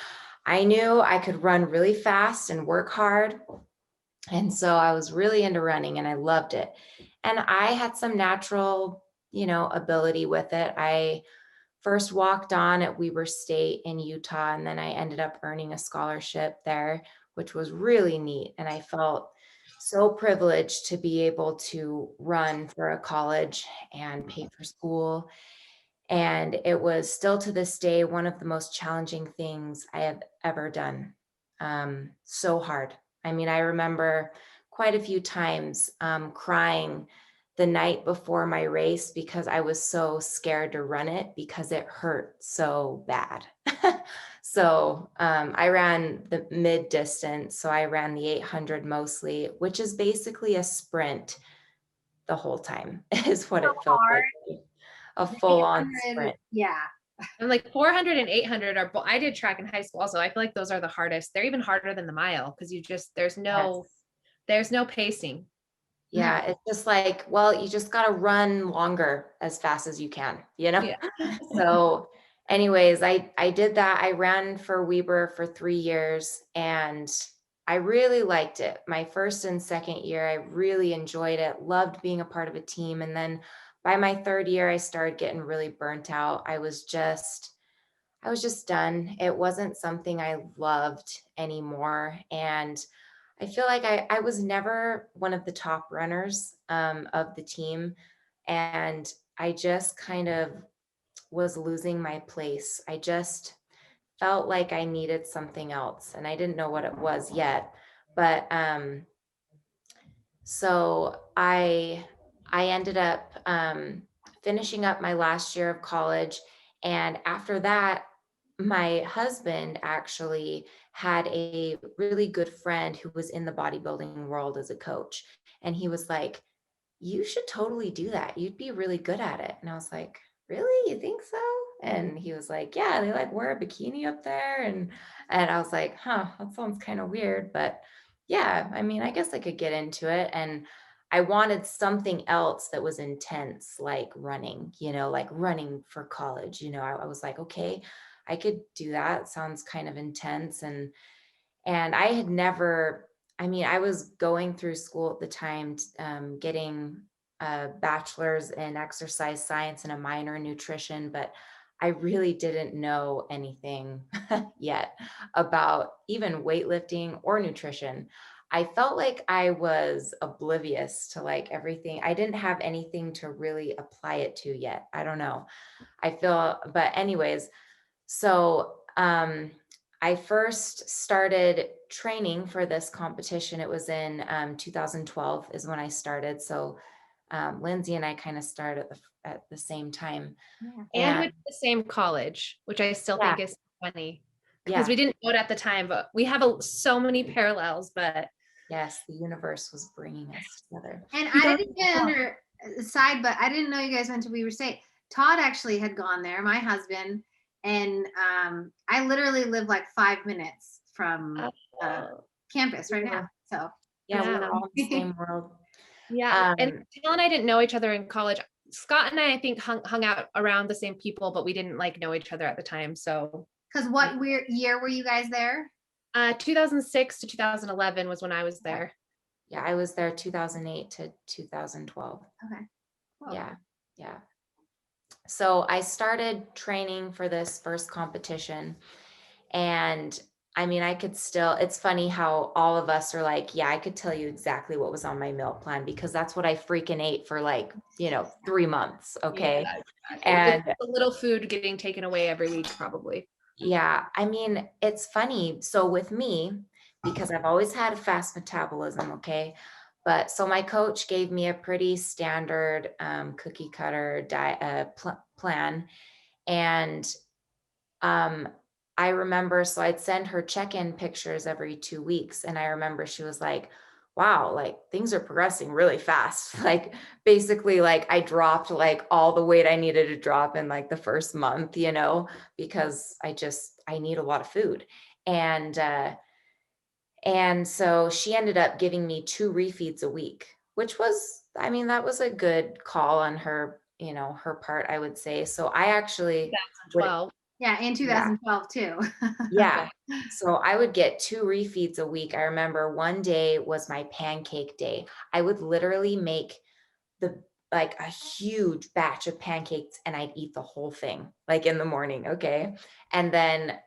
I knew I could run really fast and work hard. And so I was really into running and I loved it. And I had some natural, ability with it. I first walked on at Weber State in Utah, and then I ended up earning a scholarship there, which was really neat. And I felt so privileged to be able to run for a college and pay for school. And it was still to this day one of the most challenging things I have ever done. So hard. I mean, I remember quite a few times crying the night before my race because I was so scared to run it because it hurt so bad. So I ran the mid distance. So I ran the 800 mostly, which is basically a sprint the whole time, is what it felt hard. like. A full on 800, sprint. yeah. And like 400 and 800 are, I did track in high school also. I feel like those are the hardest. They're even harder than the mile because there's no pacing. Yeah, it's just like, well, you just got to run longer as fast as you can, Yeah. So anyways, I did that. I ran for Weber for 3 years and I really liked it. My first and second year, I really enjoyed it, loved being a part of a team. And then by my third year, I started getting really burnt out. I was just done. It wasn't something I loved anymore. And I feel like I was never one of the top runners of the team. And I just kind of was losing my place. I just felt like I needed something else. And I didn't know what it was yet. But so I ended up finishing up my last year of college. And after that, my husband actually had a really good friend who was in the bodybuilding world as a coach. And he was like, you should totally do that. You'd be really good at it. And I was like, really? You think so? And he was like, yeah, they like wear a bikini up there. And I was like, huh, that sounds kind of weird. But yeah, I mean, I guess I could get into it. And I wanted something else that was intense, like running, like running for college. I was like, okay, I could do that. Sounds kind of intense. And I had never, I mean, I was going through school at the time, getting a bachelor's in exercise science and a minor in nutrition, but I really didn't know anything yet about even weightlifting or nutrition. I felt like I was oblivious to like everything. I didn't have anything to really apply it to yet. I don't know. But anyways, so I first started training for this competition. It was in 2012 is when I started. So Lindsay and I kind of started at the same time. And we did the same college, which I still think is funny because we didn't know it at the time, but we have so many parallels. But yes, the universe was bringing us together. And I didn't get under side, but I didn't know you guys went to Weber State. Todd actually had gone there, my husband, and I literally live like 5 minutes from campus right now. So we're all in the same world. Yeah, and Jill and I didn't know each other in college. Scott and I think hung out around the same people, but we didn't like know each other at the time. So, because what year were you guys there? 2006 to 2011 was when I was there. Yeah, I was there 2008 to 2012. Okay. Cool. Yeah. So I started training for this first competition, and I mean, it's funny how all of us are like, yeah, I could tell you exactly what was on my meal plan because that's what I freaking ate for like, 3 months. Okay. Yeah, and a little food getting taken away every week, probably. Yeah. I mean, it's funny. So with me, because I've always had a fast metabolism. Okay. But so my coach gave me a pretty standard cookie cutter diet plan. And um, I remember, so I'd send her check-in pictures every 2 weeks. And I remember she was like, wow, like things are progressing really fast. Like basically like I dropped like all the weight I needed to drop in like the first month, because I need a lot of food. And, and so she ended up giving me 2 refeeds a week, which was, I mean, that was a good call on her, her part, I would say. So I actually would, 12. Yeah, in yeah, 2012 too. yeah. So I would get 2 refeeds a week. I remember one day was my pancake day. I would literally make the like a huge batch of pancakes and I'd eat the whole thing like in the morning. Okay. And then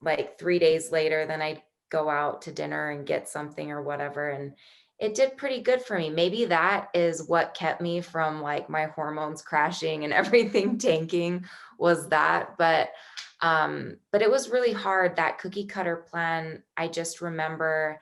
like 3 days later, then I'd go out to dinner and get something or whatever. And it did pretty good for me. Maybe that is what kept me from like my hormones crashing and everything tanking, was that. But it was really hard, that cookie cutter plan. I just remember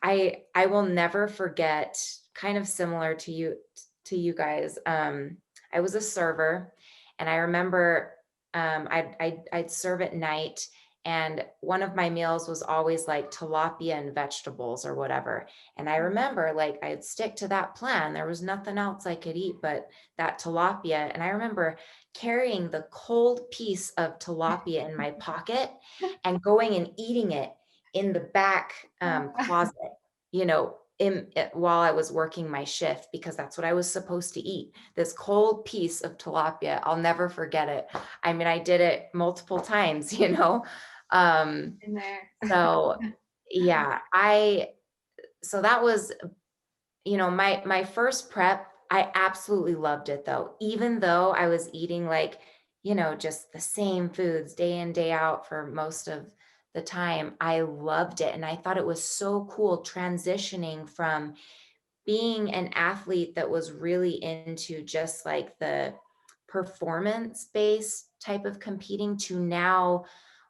I will never forget, kind of similar to you guys. I was a server, and I remember I'd serve at night, and one of my meals was always like tilapia and vegetables or whatever. And I remember like I'd stick to that plan. There was nothing else I could eat but that tilapia. And I remember carrying the cold piece of tilapia in my pocket and going and eating it in the back closet, while I was working my shift, because that's what I was supposed to eat. This cold piece of tilapia. I'll never forget it. I mean, I did it multiple times. Um, In there. so yeah, so that was, my first prep. I absolutely loved it though, even though I was eating like, just the same foods day in, day out for most of the time. I loved it. And I thought it was so cool transitioning from being an athlete that was really into just like the performance based type of competing to now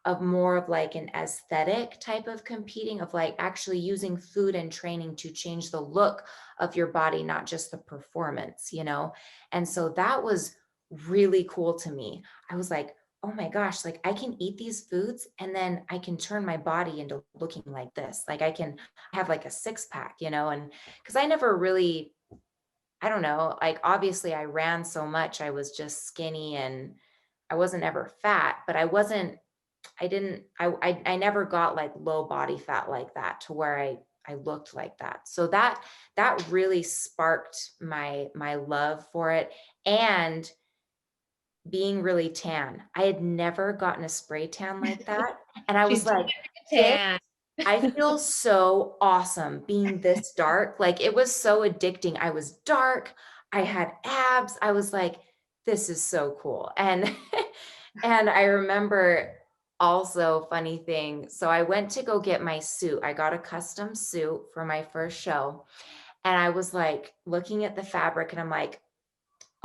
of more of like an aesthetic type of competing, of like actually using food and training to change the look of your body, not just the performance. And so that was really cool to me. I was like, oh my gosh, like I can eat these foods and then I can turn my body into looking like this. Like I can have like a six pack, and because I never really, I don't know, like obviously I ran so much, I was just skinny and I wasn't ever fat, but I never got like low body fat like that to where I looked like that. So that really sparked my love for it. And being really tan. I had never gotten a spray tan like that. And I She's was like, this, tan. I feel so awesome being this dark. Like it was so addicting. I was dark. I had abs. I was like, this is so cool. And and I remember also, funny thing. So I went to go get my suit. I got a custom suit for my first show. And I was like looking at the fabric and I'm like,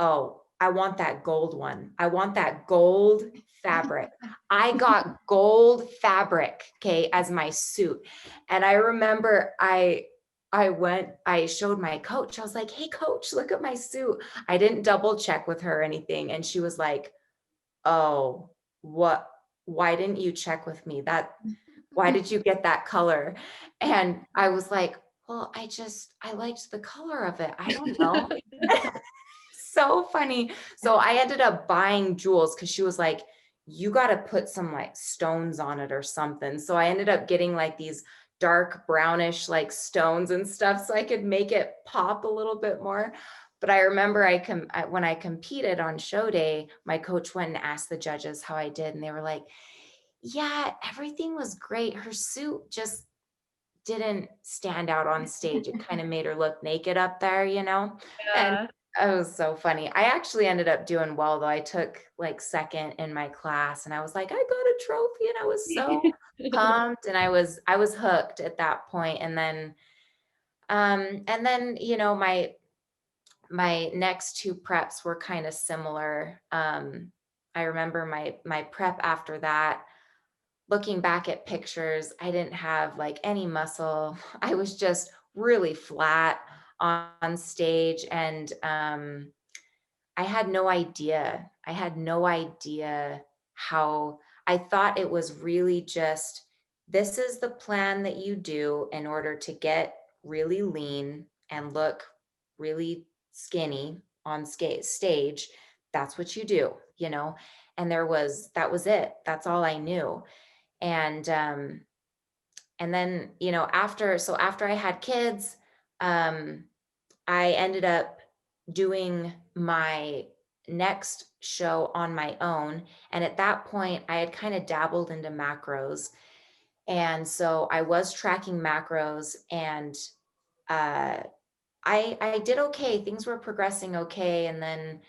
oh, I want that gold one. I want that gold fabric. I got gold fabric, okay, as my suit. And I remember I showed my coach. I was like, "Hey coach, look at my suit." I didn't double check with her or anything, and she was like, "Oh, what why didn't you check with me? Why did you get that color?" And I was like, "Well, I liked the color of it. I don't know." So funny. So I ended up buying jewels because she was like, you got to put some like stones on it or something. So I ended up getting like these dark brownish like stones and stuff so I could make it pop a little bit more. But I remember when I competed on show day, my coach went and asked the judges how I did. And they were like, yeah, everything was great. Her suit just didn't stand out on stage. It kind of made her look naked up there. And Yeah. it was so funny. I actually ended up doing well though. I took like second in my class and I was like, I got a trophy and I was so pumped and I was hooked at that point. And then my next two preps were kind of similar. I remember my prep after that looking back at pictures, I didn't have like any muscle. I was just really flat on stage. And I had no idea. I had no idea how. I thought it was really just, this is the plan that you do in order to get really lean and look really skinny on stage. That's what you do, you know? And that was it. That's all I knew. And then, you know, after I had kids, um, I ended up doing my next show on my own. And at that point, I had kind of dabbled into macros. And so I was tracking macros, and uh, I did okay. Things were progressing okay. And then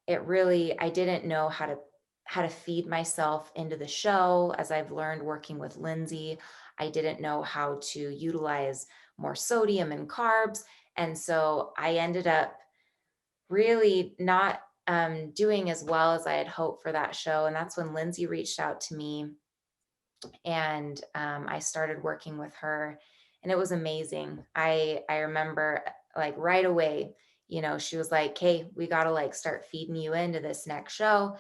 I didn't know how to feed myself into the show. As I've learned working with Lindsay, I didn't know how to utilize more sodium and carbs. And so I ended up really not doing as well as I had hoped for that show. And that's when Lindsay reached out to me, and I started working with her, and it was amazing. I remember like right away, you know, she was like, "Hey, we got to like start feeding you into this next show."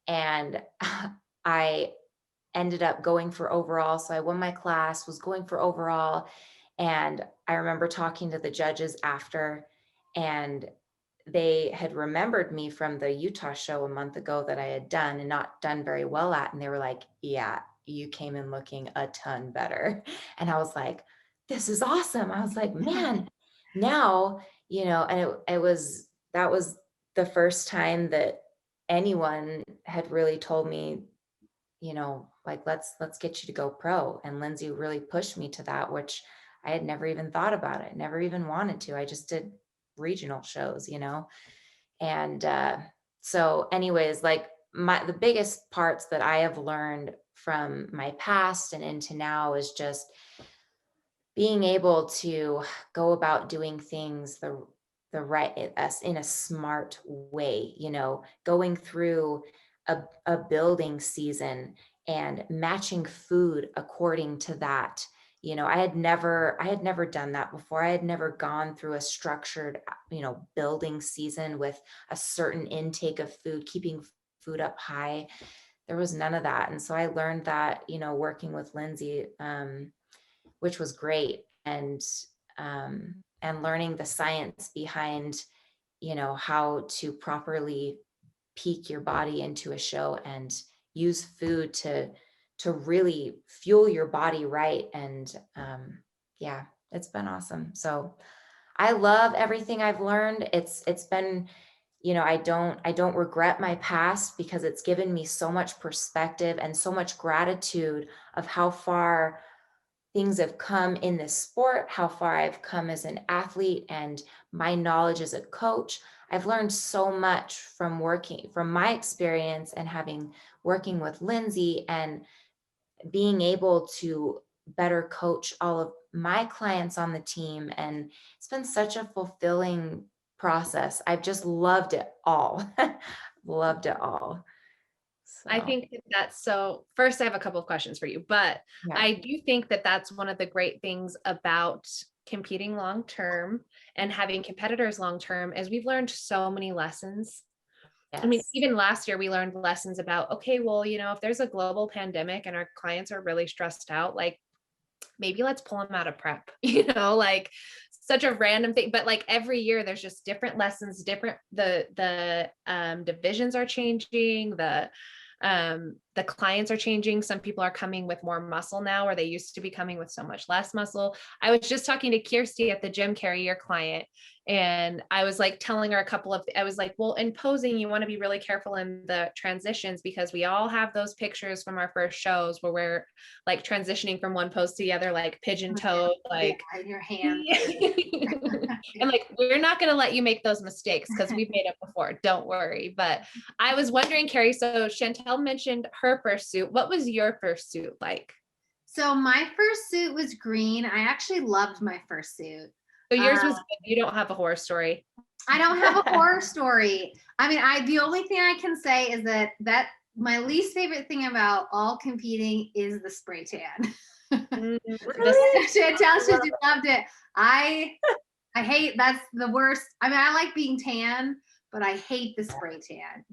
And I ended up going for overall. So I won my class, was going for overall. And I remember talking to the judges after, and they had remembered me from the Utah show a month ago that I had done and not done very well at. And they were like, "Yeah, you came in looking a ton better." And I was like, "This is awesome." I was like, "Man, now," you know, and that was the first time that anyone had really told me, you know, like, let's get you to go pro. And Lindsay really pushed me to that, which I had never even thought about it, never even wanted to. I just did regional shows, you know. And so anyways, like the biggest parts that I have learned from my past and into now is just being able to go about doing things the right us in a smart way, you know, going through a building season and matching food according to that. You know, I had never done that before. I had never gone through a structured, you know, building season with a certain intake of food, keeping food up high. There was none of that. And so I learned that, you know, working with Lindsay, which was great. And learning the science behind, you know, how to properly peak your body into a show and use food to really fuel your body right. And yeah, it's been awesome. So I love everything I've learned. It's been, you know, I don't regret my past, because it's given me so much perspective and so much gratitude of how far things have come in this sport, how far I've come as an athlete, and my knowledge as a coach. I've learned so much from my experience and working with Lindsay, and being able to better coach all of my clients on the team. And it's been such a fulfilling process. I've just loved it all. Loved it all. I So, think that that's so. First, I have a couple of questions for you, but yeah. I do think that that's one of the great things about competing long term and having competitors long term is we've learned so many lessons. I mean, Yes. even last year we learned lessons about, okay, well, you know, if there's a global pandemic and our clients are really stressed out, like maybe let's pull them out of prep, you know, like such a random thing. But like every year there's just different lessons, different, the divisions are changing, the clients are changing. Some people are coming with more muscle now, where they used to be coming with so much less muscle. I was just talking to Kirsty at the gym, Carrie, your client, and I was like telling her I was like, well, in posing, you want to be really careful in the transitions, because we all have those pictures from our first shows where we're like transitioning from one pose to the other, like pigeon toed, like Yeah, your hand. and like, we're not going to let you make those mistakes because we've made it before. Don't worry. But I was wondering, Carrie, so Chantel mentioned her first suit. What was your first suit like? So my first suit was green. I actually loved my first suit. So yours was good. You don't have a horror story. I don't have a horror story. I mean, the only thing I can say is that my least favorite thing about all competing is the spray tan. She loved it. I hate, that's the worst. I mean, I like being tan, but I hate the spray tan.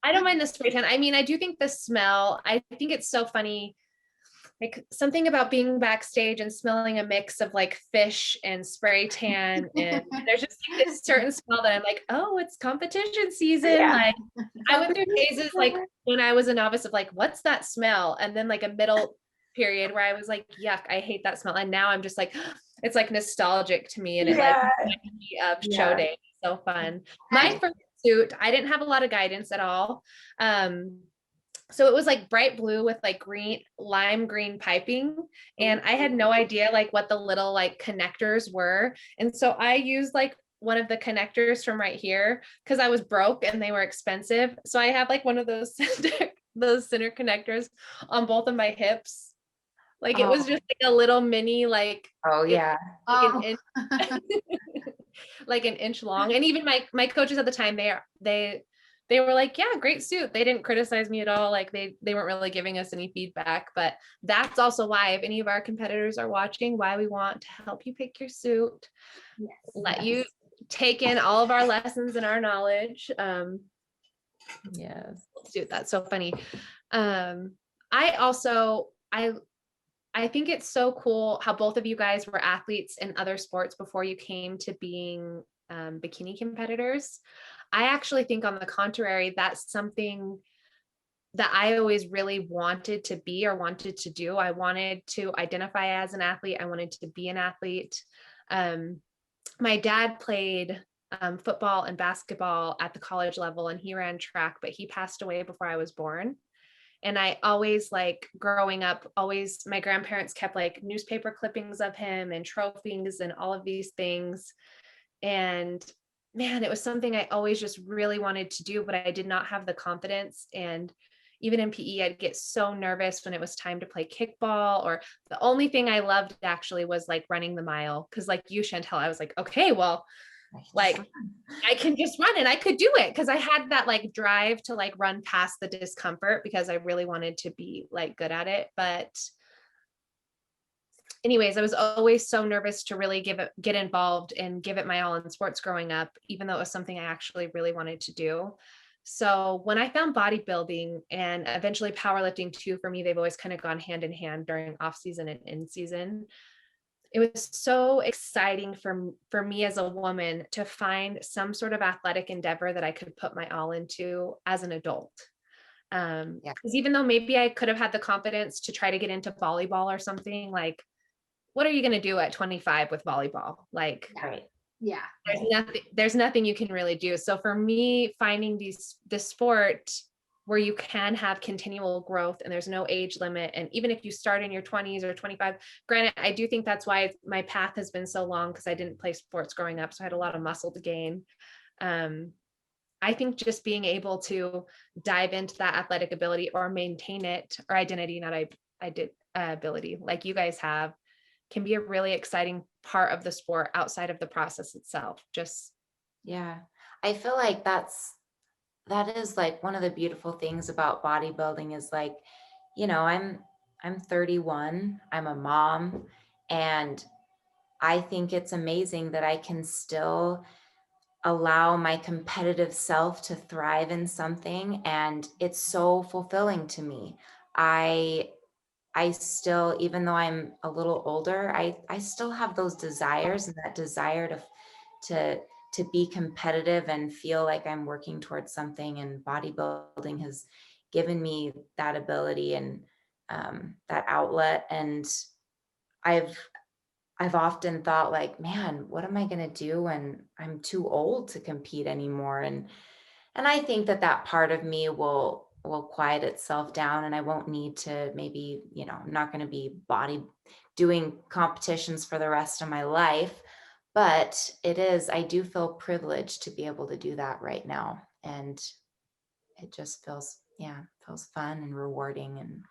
I don't mind the spray tan. I mean, I do think the smell, I think it's so funny. Like something about being backstage and smelling a mix of like fish and spray tan. And there's just like this certain smell that I'm like, oh, it's competition season. Yeah. Like I went through phases like when I was a novice of like, what's that smell? And then like a middle period where I was like, yuck, I hate that smell. And now I'm just like, it's like nostalgic to me. And it like reminds me of show day. So fun. My first suit, I didn't have a lot of guidance at all. So it was like bright blue with like lime green piping. And I had no idea like what the little like connectors were. And so I used like one of the connectors from right here because I was broke and they were expensive. So I have like one of those center connectors on both of my hips. Like it was just like a little mini, like, like an inch long. And even my coaches at the time, they were like, yeah, great suit. They didn't criticize me at all. Like they weren't really giving us any feedback, but that's also why if any of our competitors are watching, why we want to help you pick your suit, let you take in all of our lessons and our knowledge. Suit, that's so funny. I think it's so cool how both of you guys were athletes in other sports before you came to being bikini competitors. I actually think on the contrary, that's something that I always really wanted to be or wanted to do. I wanted to identify as an athlete. I wanted to be an athlete. My dad played football and basketball at the college level and he ran track, but he passed away before I was born. And I always like growing up, my grandparents kept like newspaper clippings of him and trophies and all of these things. And man, it was something I always just really wanted to do, but I did not have the confidence. And even in PE, I'd get so nervous when it was time to play kickball, or the only thing I loved actually was like running the mile. Cause like you, Chantel, I was like, okay, well, like I can just run and I could do it. Cause I had that like drive to like run past the discomfort because I really wanted to be like good at it. But anyways, I was always so nervous to really get involved and give it my all in sports growing up, even though it was something I actually really wanted to do. So when I found bodybuilding and eventually powerlifting too, for me, they've always kind of gone hand in hand during off season and in season. It was so exciting for me as a woman to find some sort of athletic endeavor that I could put my all into as an adult. Because even though maybe I could have had the confidence to try to get into volleyball or something, like, what are you going to do at 25 with volleyball? Like, there's nothing you can really do. So for me, finding this sport where you can have continual growth and there's no age limit. And even if you start in your 20s or 25, granted, I do think that's why my path has been so long because I didn't play sports growing up. So I had a lot of muscle to gain. I think just being able to dive into that athletic ability or maintain it, or identity, not ability, like you guys have, can be a really exciting part of the sport outside of the process itself. I feel like that is like one of the beautiful things about bodybuilding is like, I'm 31, I'm a mom, and I think it's amazing that I can still allow my competitive self to thrive in something. And it's so fulfilling to me. I still, even though I'm a little older, I still have those desires and that desire to be competitive and feel like I'm working towards something. And bodybuilding has given me that ability and that outlet. And I've often thought like, man, what am I going to do when I'm too old to compete anymore? And I think that part of me will quiet itself down and I won't need to maybe, I'm not going to be doing competitions for the rest of my life, but I do feel privileged to be able to do that right now. And it just feels fun and rewarding. And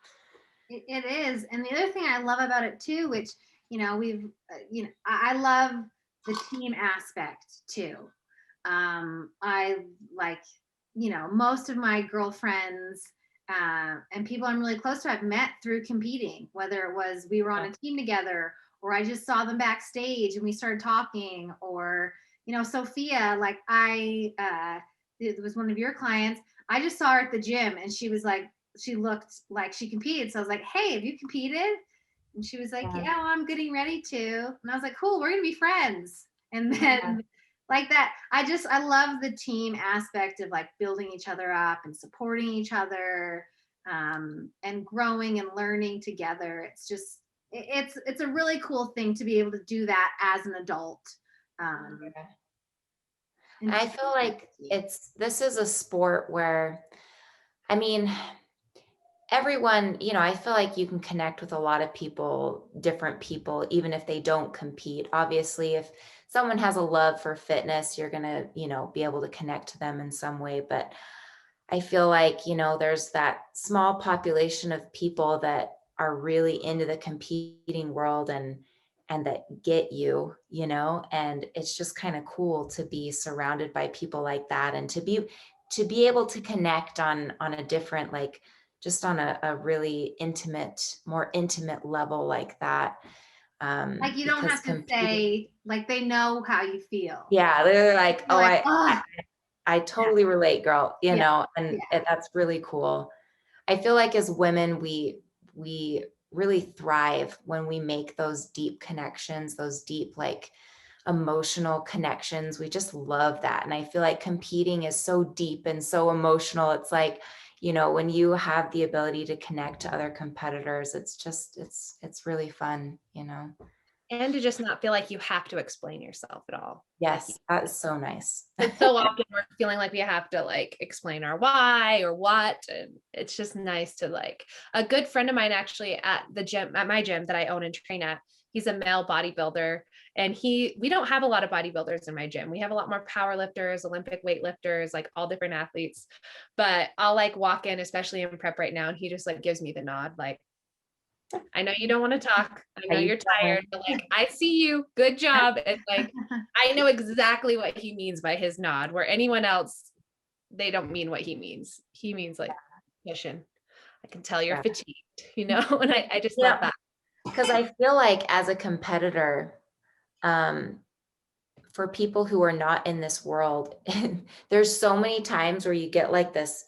it is. And the other thing I love about it too, which, I love the team aspect too. I like, most of my girlfriends and people I'm really close to, I've met through competing, whether it was we were on a team together, or I just saw them backstage and we started talking, or, Sophia, like it was one of your clients. I just saw her at the gym and she looked like she competed. So I was like, hey, have you competed? And she was like, yeah, well, I'm getting ready to. And I was like, cool, we're going to be friends. And then like that, I love the team aspect of like building each other up and supporting each other, and growing and learning together. It's just, it's a really cool thing to be able to do that as an adult. And I feel like this is a sport where, I mean, everyone, I feel like you can connect with a lot of people, different people, even if they don't compete. Obviously, if someone has a love for fitness, you're going to, be able to connect to them in some way. But I feel like, there's that small population of people that are really into the competing world and that get you, and it's just kind of cool to be surrounded by people like that, and to be able to connect on a different, like, just on a really more intimate level like that. Like you don't have to say, like, they know how you feel. Yeah, they're like, oh, like, I totally relate, girl, and that's really cool. I feel like as women, we really thrive when we make those deep connections, those deep, like, emotional connections. We just love that. And I feel like competing is so deep and so emotional. It's like, when you have the ability to connect to other competitors, it's just, it's really fun, And to just not feel like you have to explain yourself at all. Yes, that is so nice. So often we're feeling like we have to like explain our why or what. And it's just nice to, like, a good friend of mine actually at my gym that I own and train at, he's a male bodybuilder, and we don't have a lot of bodybuilders in my gym. We have a lot more power lifters, Olympic weightlifters, like all different athletes. But I'll like walk in, especially in prep right now, and he just like gives me the nod, like, I know you don't want to talk. I know you're tired, but like, I see you. Good job. And like, I know exactly what he means by his nod, where anyone else, they don't mean what he means. He means like mission. I can tell you're fatigued, and I just love that. Because I feel like as a competitor, for people who are not in this world, there's so many times where you get like this,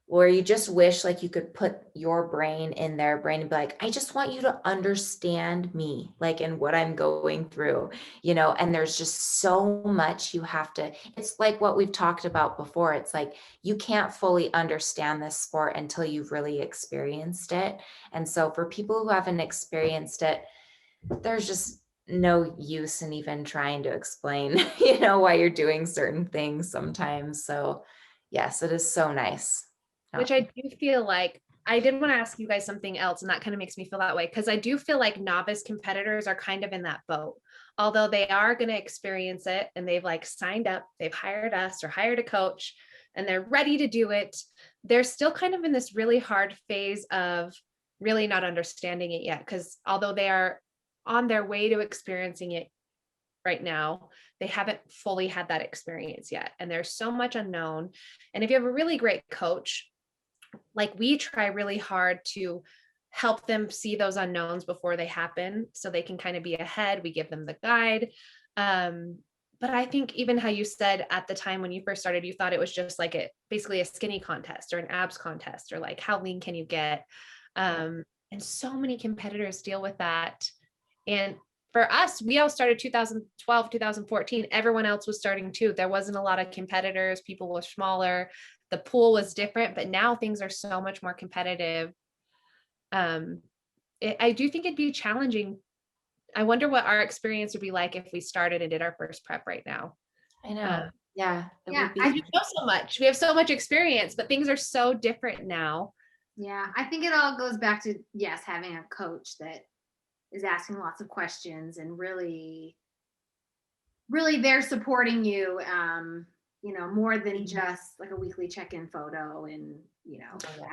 where you just wish like you could put your brain in their brain and be like, I just want you to understand me, like, and what I'm going through, and there's just so much you have to, it's like what we've talked about before. It's like, you can't fully understand this sport until you've really experienced it. And so for people who haven't experienced it, there's just no use in even trying to explain, why you're doing certain things sometimes. So yes, it is so nice. Which I do feel like, I did want to ask you guys something else, and that kind of makes me feel that way, because I do feel like novice competitors are kind of in that boat. Although they are going to experience it and they've like signed up, they've hired us or hired a coach and they're ready to do it, they're still kind of in this really hard phase of really not understanding it yet. Because although they are on their way to experiencing it right now, they haven't fully had that experience yet. And there's so much unknown. And if you have a really great coach, like, we try really hard to help them see those unknowns before they happen so they can kind of be ahead. We give them the guide. But I think even how you said at the time when you first started, you thought it was just like basically a skinny contest or an abs contest, or like, how lean can you get? And so many competitors deal with that. And for us, we all started 2012, 2014. Everyone else was starting too. There wasn't a lot of competitors. People were smaller. The pool was different, but now things are so much more competitive. I do think it'd be challenging. I wonder what our experience would be like if we started and did our first prep right now. I know. Yeah. We know so much. We have so much experience, but things are so different now. Yeah. I think it all goes back to, yes, having a coach that is asking lots of questions and really they're supporting you, more than just like a weekly check-in photo and,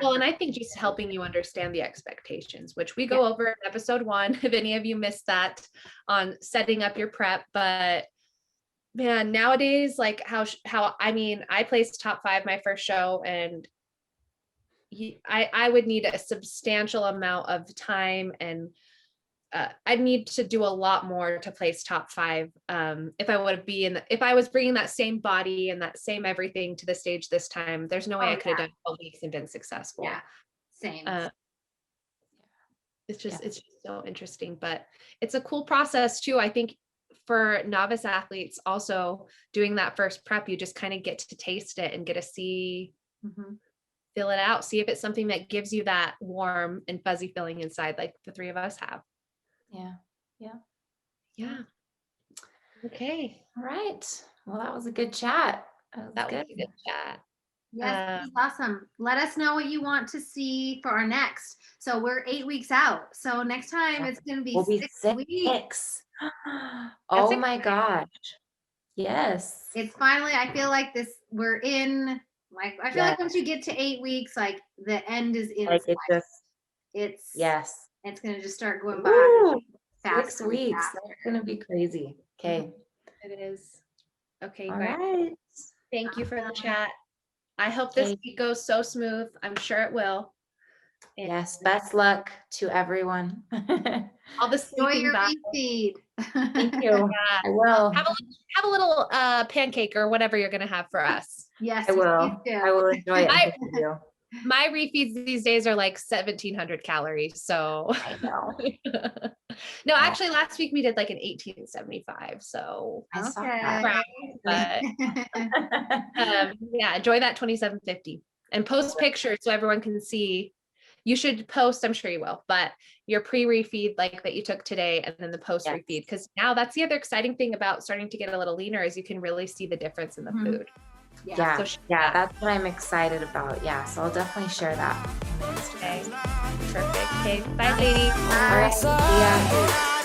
Well, and I think just helping you understand the expectations, which we go over in episode 1, if any of you missed that, on setting up your prep. But man, nowadays, like I mean, I placed top 5 my first show, and I would need a substantial amount of time, and I'd need to do a lot more to place top 5. If I was bringing that same body and that same everything to the stage this time, there's no way Oh, I could have yeah. done 12 weeks and been successful. Yeah, same. It's just so interesting, but it's a cool process too. I think for novice athletes also doing that first prep, you just kind of get to taste it and get to see, feel it out, see if it's something that gives you that warm and fuzzy feeling inside, like the 3 of us have. Yeah. Okay. All right. Well, that was a good chat. That was a good chat. Yes, this is awesome. Let us know what you want to see for our next. So we're 8 weeks out. So next time it's going to be We'll be 6 weeks. 6. Oh my gosh. Yes. It's finally, I feel like we're in, like, I feel like once you get to 8 weeks, like the end is in Like sight. it's It's going to just start going by Woo! 6 faster and weeks. faster. That's gonna be crazy. Okay. It is. Okay, All great. right. Thank you for the chat. I hope this week goes so smooth. I'm sure it will. And Yes. Best luck to everyone. all the Enjoy sleeping your back. refeed. Thank you. Yeah. I will. Have a little pancake or whatever you're gonna have for us. Yes, I will. please do. I will enjoy it. Thank you. My refeeds these days are like 1,700 calories. So I know. no, actually last week we did like an 1,875. So I saw Okay. that. but yeah, enjoy that 2,750 and post pictures so everyone can see. You should post, I'm sure you will, but your pre-refeed like that you took today and then the post refeed, because now that's the other exciting thing about starting to get a little leaner is you can really see the difference in the food. Yeah. So that's what I'm excited about. Yeah, so I'll definitely share that. Okay. Perfect. Okay. Bye, ladies. All right. See ya.